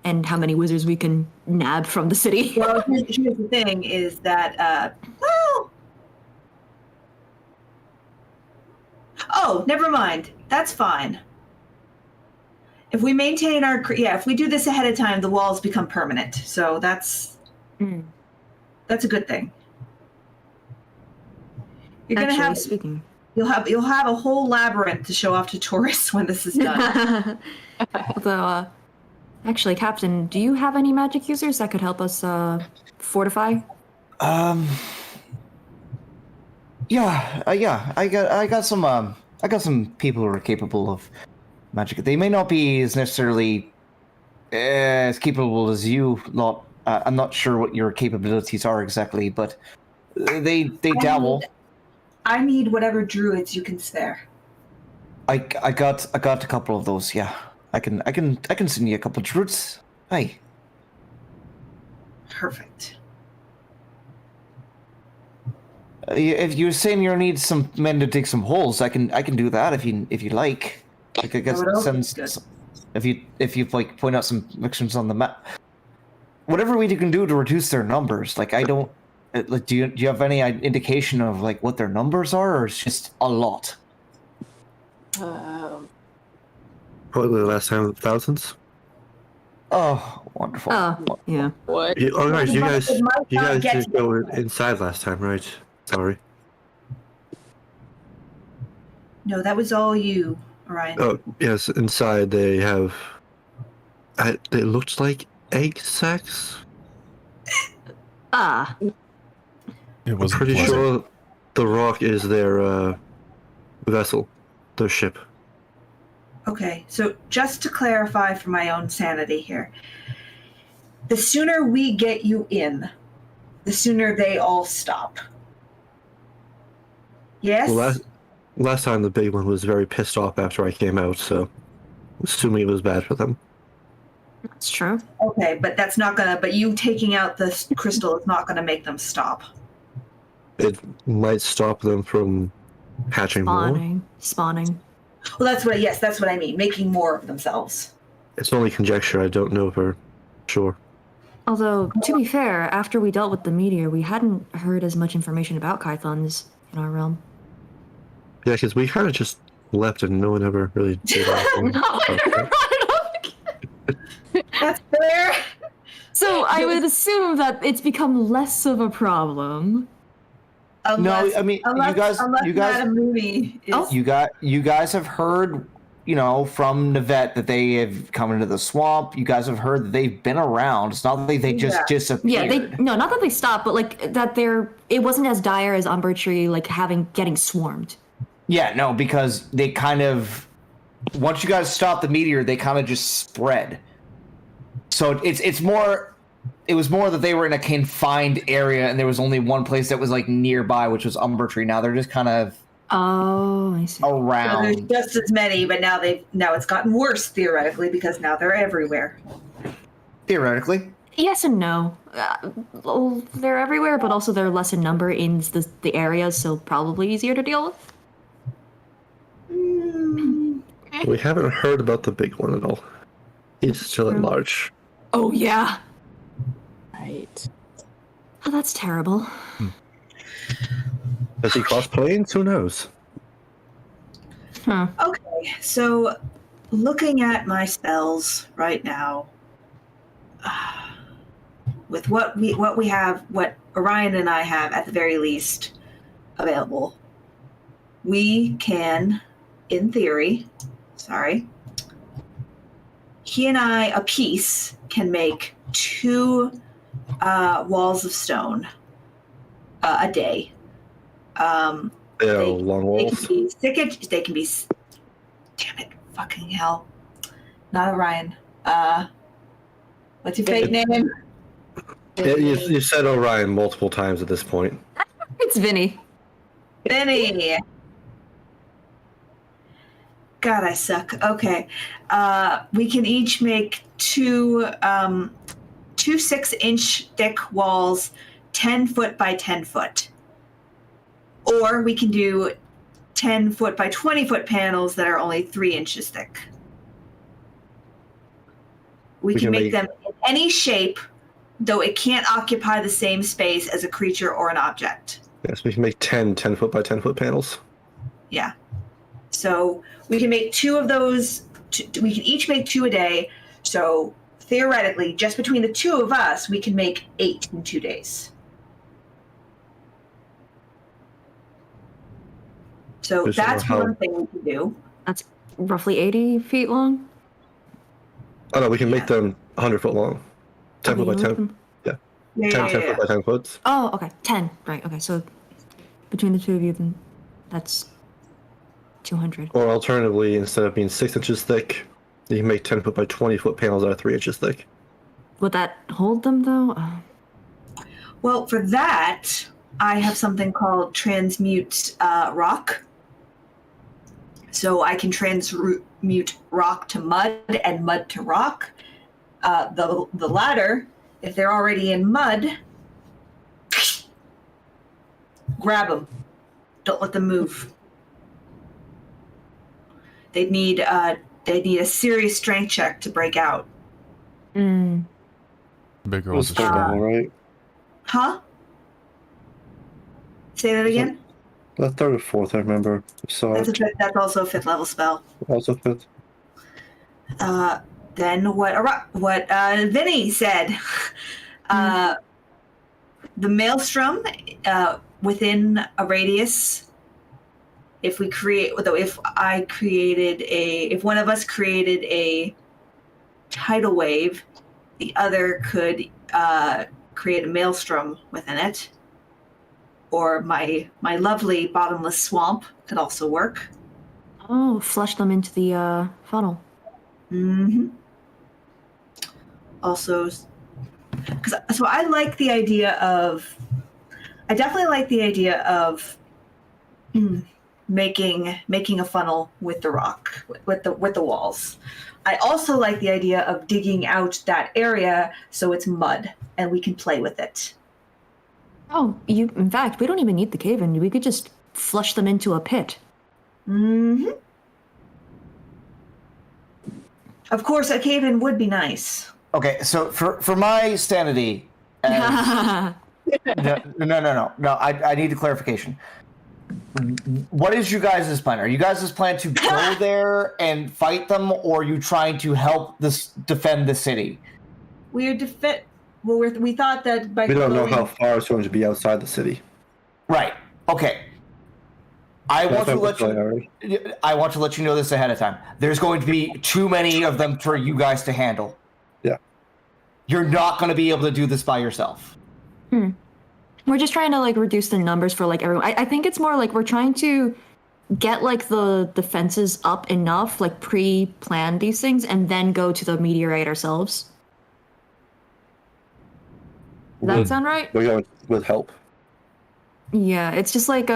and how many wizards we can nab from the city. Well, here's the thing: is that well. Oh, never mind. That's fine. If we maintain our if we do this ahead of time, the walls become permanent. So that's a good thing. You're Actually, gonna have speaking. you'll have a whole labyrinth to show off to tourists when this is done. Although, actually, Captain, do you have any magic users that could help us fortify? Yeah. I got some people who are capable of magic. They may not be as necessarily as capable as you. I'm not sure what your capabilities are exactly, but they dabble. I need whatever druids you can spare. I got a couple of those. Yeah, I can send you a couple of druids. Hey. Perfect. If you're saying you need some men to dig some holes, I can do that if you like. Like I guess That would also be send good. if you like point out some pictures on the map. Whatever we can do to reduce their numbers. Like I don't. Like, do you have any indication of like what their numbers are, or it's just a lot? Probably the last time thousands. Oh, wonderful. Oh, yeah. What? Oh, guys, you guys, It might you not guys get didn't to go you. inside last time, right? Sorry. No, that was all you, Orion. Oh, yes. Inside they have. They looked like egg sacs. Ah, It I'm wasn't pretty pleasant. sure the rock is their vessel, their ship. Okay, so just to clarify for my own sanity here, the sooner we get you in, the sooner they all stop. Yes? Well, last time the big one was very pissed off after I came out, so assuming it was bad for them. that's true. Okay, but that's not gonna, but you taking out the crystal is not gonna make them stop. It might stop them from hatching more. Spawning. Well, that's what I mean, making more of themselves. It's only conjecture. I don't know for sure. Although, to be fair, after we dealt with the meteor, we hadn't heard as much information about Kythons in our realm. Yeah, because we kind of just left and no one ever really did anything. That's fair. So I would assume that it's become less of a problem. Unless, I mean, unless you guys, Madame Mooney is. Oh. you guys have heard, from Nivette that they have come into the swamp. You guys have heard that they've been around. It's not that they just disappeared. Yeah, not that they stopped, but like that it wasn't as dire as Umber Tree, like getting swarmed. Yeah, no, because they kind of, once you guys stopped the meteor, they kind of just spread. So it's more, it was more that they were in a confined area and there was only one place that was like nearby, which was Umber Tree. Now they're just kind of Oh, I see. So around. there's just as many, but now it's gotten worse theoretically because now they're everywhere. Theoretically. Yes and no. Well, they're everywhere, but also they're less in number in the areas, so probably easier to deal with. We haven't heard about the big one at all. He's still at large. Oh yeah. Right. Oh, that's terrible. Does he cross planes? Who knows? Huh. Okay, so looking at my spells right now, with what we have, what Orion and I have at the very least available, we can, in theory, he and I apiece can make 2 walls of stone a day. Yeah, long walls. They can be. Damn it! Fucking hell! Not Orion. What's your fake name? Yeah, you said Orion multiple times at this point. It's Vinny. Benny. God, I suck. Okay, we can each make 2 6-inch thick walls, 10 foot by 10 foot. Or we can do 10 foot by 20 foot panels that are only 3 inches thick. We can make them in any shape, though it can't occupy the same space as a creature or an object. Yes, we can make 10 foot by 10 foot panels. Yeah. So we can make 2 of those. We can each make 2 a day. So theoretically, just between the 2 of us, we can make 8 in 2 days. So Just that's how- one thing we can do. That's roughly 80 feet long. Oh no, we can make them 100 foot long. 10 foot by 10. Yeah, 10 foot by 10 foot. Oh, okay. 10. Right. Okay. So between the 2 of you, then that's 200. Or alternatively, instead of being 6 inches thick, you can make 10 foot by 20 foot panels that are 3 inches thick. Would that hold them though? Well, for that, I have something called transmute rock. So I can transmute rock to mud and mud to rock. The latter, if they're already in mud, grab them. Don't let them move. They need a serious strength check to break out. Mm. Big It girls was are strong. all right. Huh? Say that again. The 3rd or 4th, I remember. So That's also a 5th level spell. also 5th. then what Vinny said. The maelstrom within a radius. If one of us created a tidal wave, the other could create a maelstrom within it. Or my lovely bottomless swamp could also work. Oh, flush them into the funnel. Mm-hmm. Also, so I definitely like the idea of making a funnel with the rock, with the walls. I also like the idea of digging out that area so it's mud and we can play with it. Oh, in fact, we don't even need the cave-in. We could just flush them into a pit. Mm-hmm. Of course, a cave-in would be nice. Okay, so for my sanity, no, I need a clarification. What is you guys' plan? Are you guys' plan to go there and fight them, or are you trying to help defend the city? We thought that by We don't know going- how far it's going to be outside the city. Right. Okay. I want to let you know this ahead of time. There's going to be too many of them for you guys to handle. Yeah. You're not going to be able to do this by yourself. We're just trying to like reduce the numbers for like everyone. I think it's more like we're trying to get like the defenses up enough, like pre-plan these things, and then go to the meteorite ourselves. Does that sound right? We're going with help. Yeah, it's just like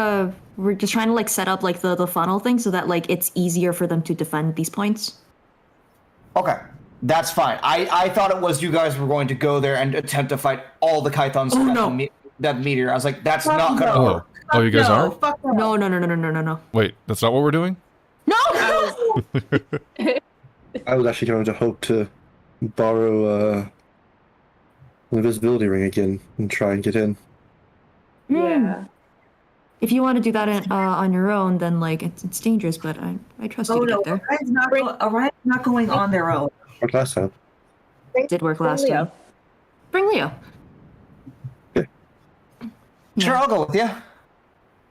we're just trying to like set up like the funnel thing so that like it's easier for them to defend these points. Okay. That's fine. I thought it was you guys were going to go there and attempt to fight all the Kythons that meteor. I was like, that's not going to work. Oh, you guys are? Fuck no. No. Wait, that's not what we're doing? No! I was actually going to hope to borrow an invisibility ring again and try and get in. Yeah. If you want to do that on your own, then like it's dangerous, but I trust you to get there. Orion's not going on their own. Like last time. Did work last Leo. time. Bring Leo. Okay. Sure, I'll go with you.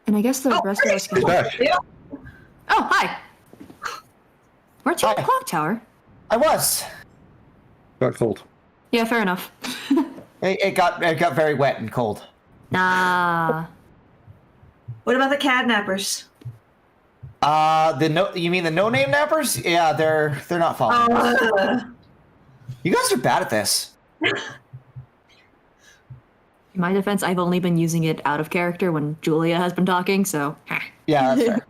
And I guess the rest of us He's can. back. Oh, hi. Weren't you at the Hi. clock tower? I was. Got cold. Yeah, fair enough. It got very wet and cold. Nah. What about the cadnappers? You mean the no-name nappers? Yeah, they're not following us. You guys are bad at this. In my defense, I've only been using it out of character when Julia has been talking, so. Yeah, that's fair.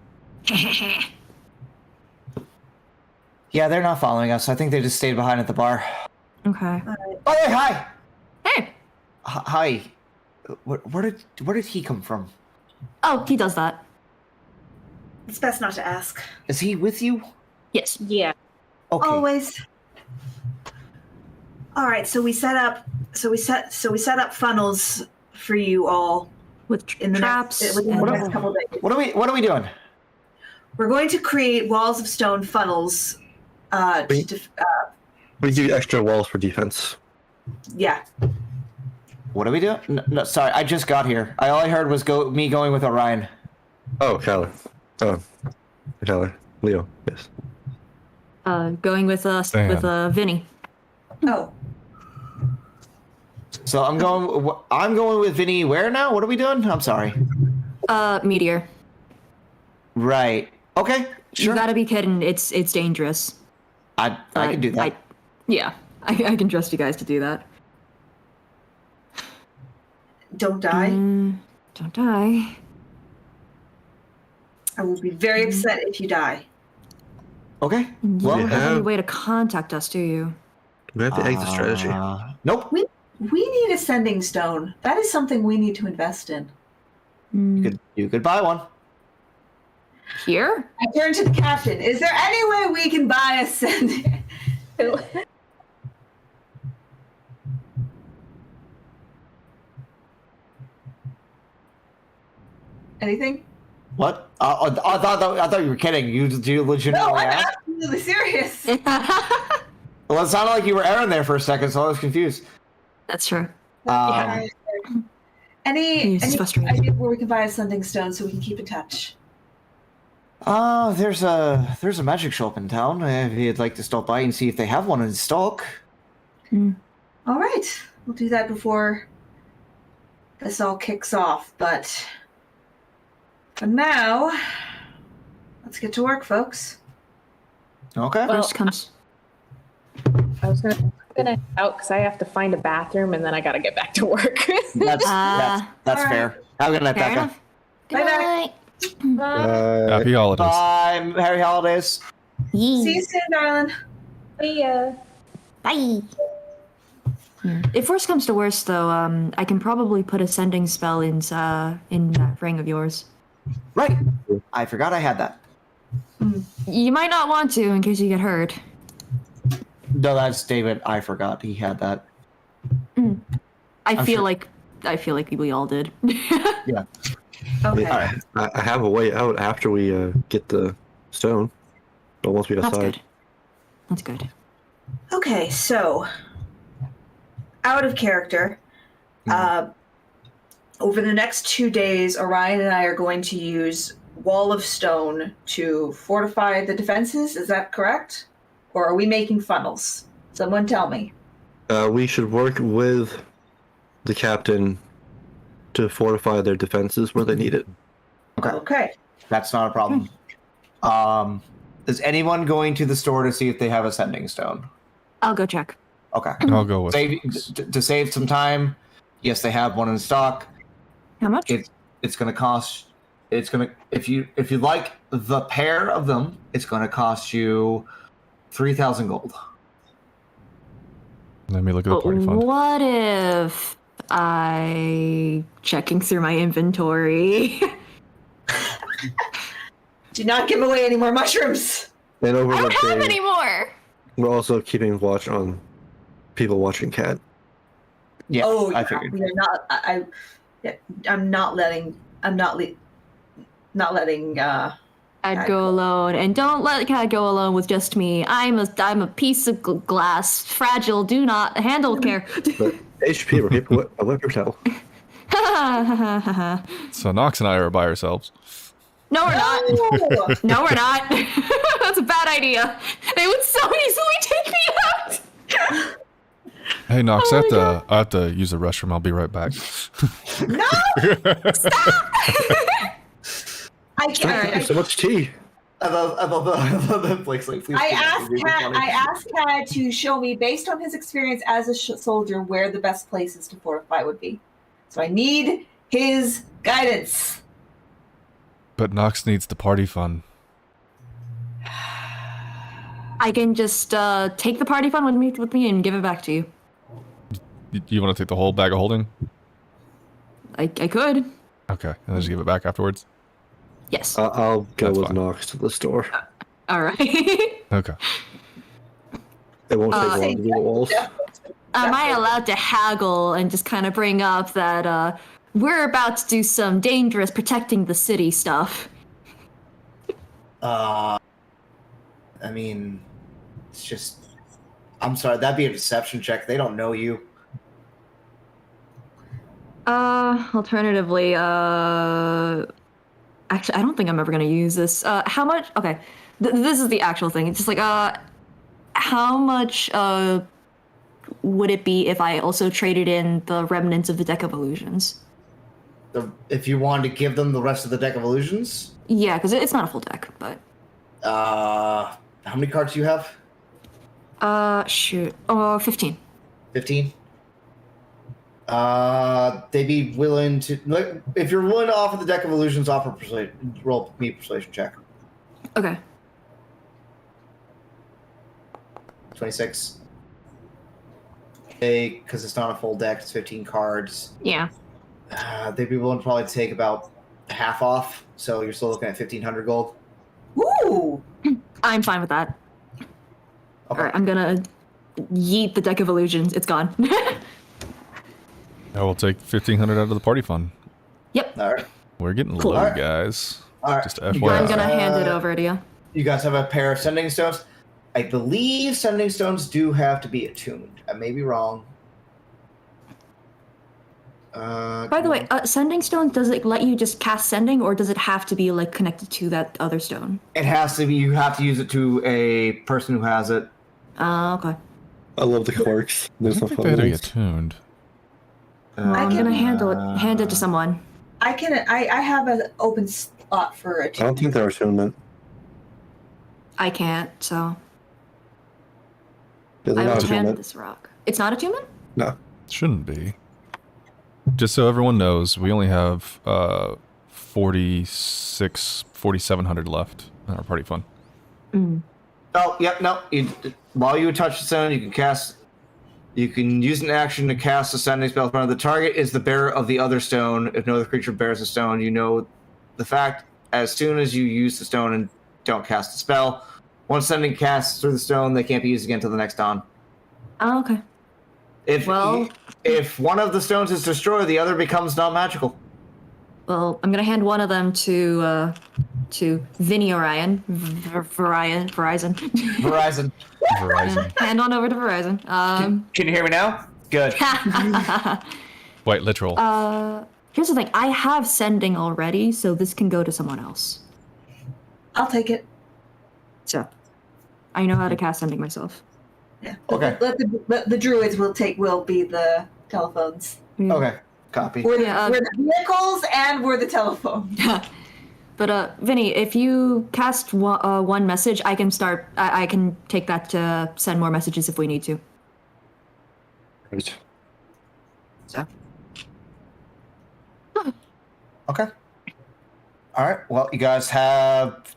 Yeah, they're not following us. I think they just stayed behind at the bar. Okay. Oh, hey, hi. Hey. Hi. Where did he come from? Oh, he does that. It's best not to ask. Is he with you? Yes. Yeah. Okay. Always. All right, so we set up funnels for you all With in the traps. within the next couple of days. What are we doing? We're going to create walls of stone funnels. We give you extra walls for defense. Yeah. What are we doing? No, sorry, I just got here. All I heard was me going with Orion. Oh, Kyler. Oh, Kyler. Leo. Yes. Going with Vinny. Oh. So I'm going with Vinny. Where now? What are we doing? I'm sorry. Meteor. Right. Okay. Sure. You gotta be kidding. It's dangerous. I can do that. I can trust you guys to do that. Don't die. Don't die. I will be very upset if you die. Okay. You Well, don't have any Yeah. way to contact us, do you? We have the exit strategy. Nope. We need a sending stone. That is something we need to invest in. You could buy one. Here? I turn to the captain. Is there any way we can buy a sending? Anything? What? I thought you were kidding. You legitimately No, I'm asked? absolutely serious. Well, it sounded like you were Aaron there for a second, so I was confused. That's true. Yeah. Any He's frustrated. idea where we can buy a sending stone so we can keep in touch? There's a magic shop in town. If you'd like to stop by and see if they have one in stock. All right, we'll do that before this all kicks off. But for now, let's get to work, folks. Okay. Well, First comes. I was gonna head out because I have to find a bathroom and then I gotta get back to work. That's all fair. Have a good night, Fair Becca. enough. Good Bye-bye. night. Happy holidays. Bye. Happy holidays. See you soon, darling. Yeah. Bye. If worst comes to worst, though, I can probably put a sending spell in that ring of yours. Right. I forgot I had that. You might not want to in case you get hurt. No, that's David. I forgot he had that. I feel sure. like we all did. Yeah. Okay. All right. I have a way out after we get the stone. But once we That's decide. good. That's good. Okay, so out of character. Over the next 2 days, Orion and I are going to use Wall of Stone to fortify the defenses. Is that correct? Or are we making funnels? Someone tell me. We should work with the captain to fortify their defenses where they need it. Okay. That's not a problem. Is anyone going to the store to see if they have a sending stone? I'll go check. Okay. I'll go with To save some time, yes, they have one in stock. How much? It's going to cost. It's going to if you like the pair of them, it's going to cost you 3,000 gold. Let me look at the party fund. What if I checking through my inventory? Do not give away any more mushrooms. And over I the don't have day, any more. we're also keeping watch on people watching Cat. Yeah, Oh, I yeah, figured. we are not. I'm not letting. Not letting. I'd go alone, and don't let Cat go alone with just me. I'm a piece of glass, fragile. Do not handle with care. But HP, we're keeping a wet towel. So Nox and I are by ourselves. No, we're not. Oh! No, we're not. That's a bad idea. They would so easily take me out. Hey Nox, Oh I have to use the restroom. I'll be right back. I can't. So much tea. I love that Blake's like, please. I please, asked please, Kat. please, I asked Kat to show me, based on his experience as a soldier, where the best places to fortify would be. So I need his guidance. But Nox needs the party fund. I can just take the party fund with me and give it back to you. You want to take the whole bag of holding? I could. Okay, and then just give it back afterwards? Yes. I'll go That's with fine. Nox to the store. All right. Okay. It won't take long Say to do the walls. Am I allowed to haggle and just kind of bring up that we're about to do some dangerous protecting the city stuff? I mean, it's just. I'm sorry, that'd be a deception check. They don't know you. Alternatively, actually, I don't think I'm ever gonna use this. How much? Okay, this is the actual thing. It's just like, how much, would it be if I also traded in the remnants of the deck of illusions? If you wanted to give them the rest of the deck of illusions, Yeah, because it's not a full deck, but. how many cards do you have? Shoot. Oh, 15. 15. They'd be willing to. If you're willing to offer the deck of illusions, offer roll me persuasion check. Okay. 26. Because it's not a full deck, it's 15 cards. Yeah. They'd be willing to probably take about half off, so you're still looking at 1,500 gold. Ooh. I'm fine with that. Okay. Alright, I'm gonna yeet the deck of illusions. It's gone. I will take 1,500 out of the party fund. Yep. All right. We're getting Cool. low, Alright. guys. All right. Just You FYI. I'm guys, gonna hand it over to you. You guys have a pair of sending stones. I believe sending stones do have to be attuned. I may be wrong. By the way, sending stone, does it let you just cast sending, or does it have to be like connected to that other stone? it has to be. You have to use it to a person who has it. Okay. I love the quirks. I There's don't no think they had to be fun attuned. I'm gonna hand it to someone. I have an open slot for I don't think they're attunement. I can't, so Yeah, they're I not will hand attunement. this rock. It's not attunement? No. Shouldn't be. Just so everyone knows, we only have 4,700 left in our party fund. Oh, yep, no. While you touch the stone, you can cast. You can use an action to cast a sending spell in front of the target. Is the bearer of the other stone. If no other creature bears a stone, you know the fact. As soon as you use the stone and don't cast a spell, once sending casts through the stone, they can't be used again until the next dawn. Oh, okay. If Well- if one of the stones is destroyed, the other becomes non-magical. Well, I'm gonna hand one of them to Vinny Orion. Verizon. Verizon. Verizon. Hand one over to Verizon. Can you hear me now? Good. White literal. Here's the thing. I have sending already, so this can go to someone else. I'll take it. So, I know how to cast sending myself. Yeah. Okay. Let the druids will be the telephones. Yeah. Okay. Copy. We're Yeah, the vehicles and we're the telephone. But Vinny, if you cast one message, I can start. I can take that to send more messages if we need to. Right. So. Okay. All right. Well, you guys have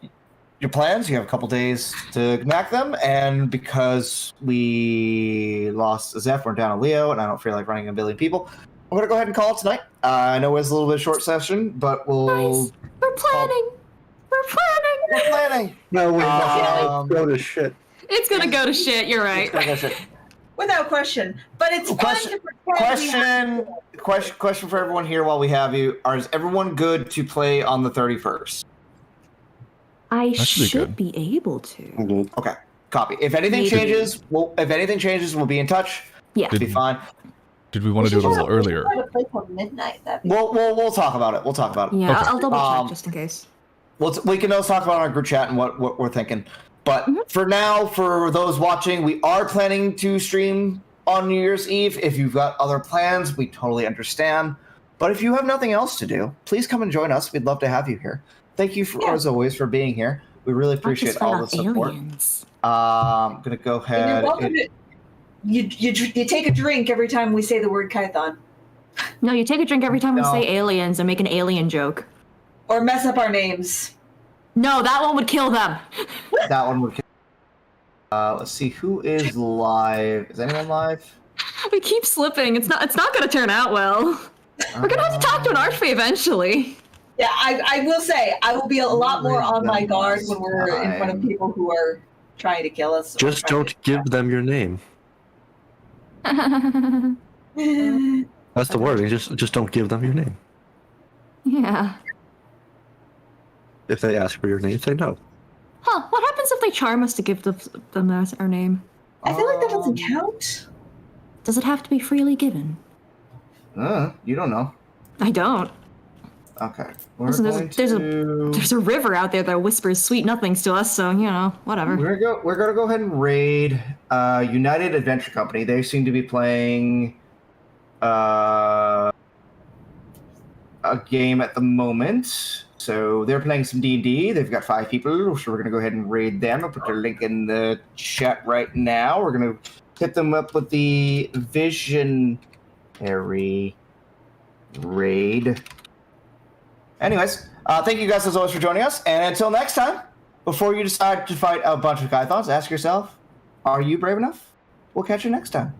your plans. You have a couple days to enact them, and because we lost Zeph, we're down to Leo, and I don't feel like running a billion people, I'm gonna go ahead and call it tonight. I know it's a little bit of a short session, but we'll. Nice. We're planning. We're planning. We're planning. No, wait, Um, go to shit. It's gonna go to shit. You're right. Without question. But it's Question- fun to pretend Question for everyone here while we have you: is everyone good to play on the 31st? I should be should good. be able to. I'm good. Okay. Copy. If anything Maybe. changes, we'll be in touch. Yeah. It'll be fine. Did we want to do it a little earlier? Try to play till midnight. That'd be We'll talk about it. We'll talk about it. Yeah. Okay. I'll double check Um, just in case. We can also talk about our group chat and what we're thinking. But for now, for those watching, we are planning to stream on New Year's Eve. If you've got other plans, we totally understand. But if you have nothing else to do, please come and join us. We'd love to have you here. Thank you, as always, for being here. We really appreciate all the support. Aliens. I'm going to go And ahead. you're welcome to. You take a drink every time we say the word Kython. No, you take a drink every time we No. say aliens and make an alien joke. Or mess up our names. No, that one would kill them. That one would. Let's see who is live. Is anyone live? We keep slipping. It's not gonna turn out well. We're gonna have to talk to an archfey eventually. Yeah, I will say, I will be a lot more on my guard when we're in front of people who are trying to kill us. or Just trying don't give them your name. to- That's the wording. Just don't give them your name. Yeah. If they ask for your name, say no. Huh, what happens if they charm us to give them our name? I feel like that doesn't count. Does it have to be freely given? You don't know. I don't. Okay. We're Listen, going to... there's a river out there that whispers sweet nothings to us, so, you know, whatever. We're gonna go ahead and raid United Adventure Company. They seem to be playing a game at the moment. So they're playing some D&D. They've got 5 people, so we're gonna go ahead and raid them. I'll put their link in the chat right now. We're gonna hit them up with the Visionary raid. Anyways, thank you guys as always for joining us. And until next time, before you decide to fight a bunch of Kythons, ask yourself, are you brave enough? We'll catch you next time.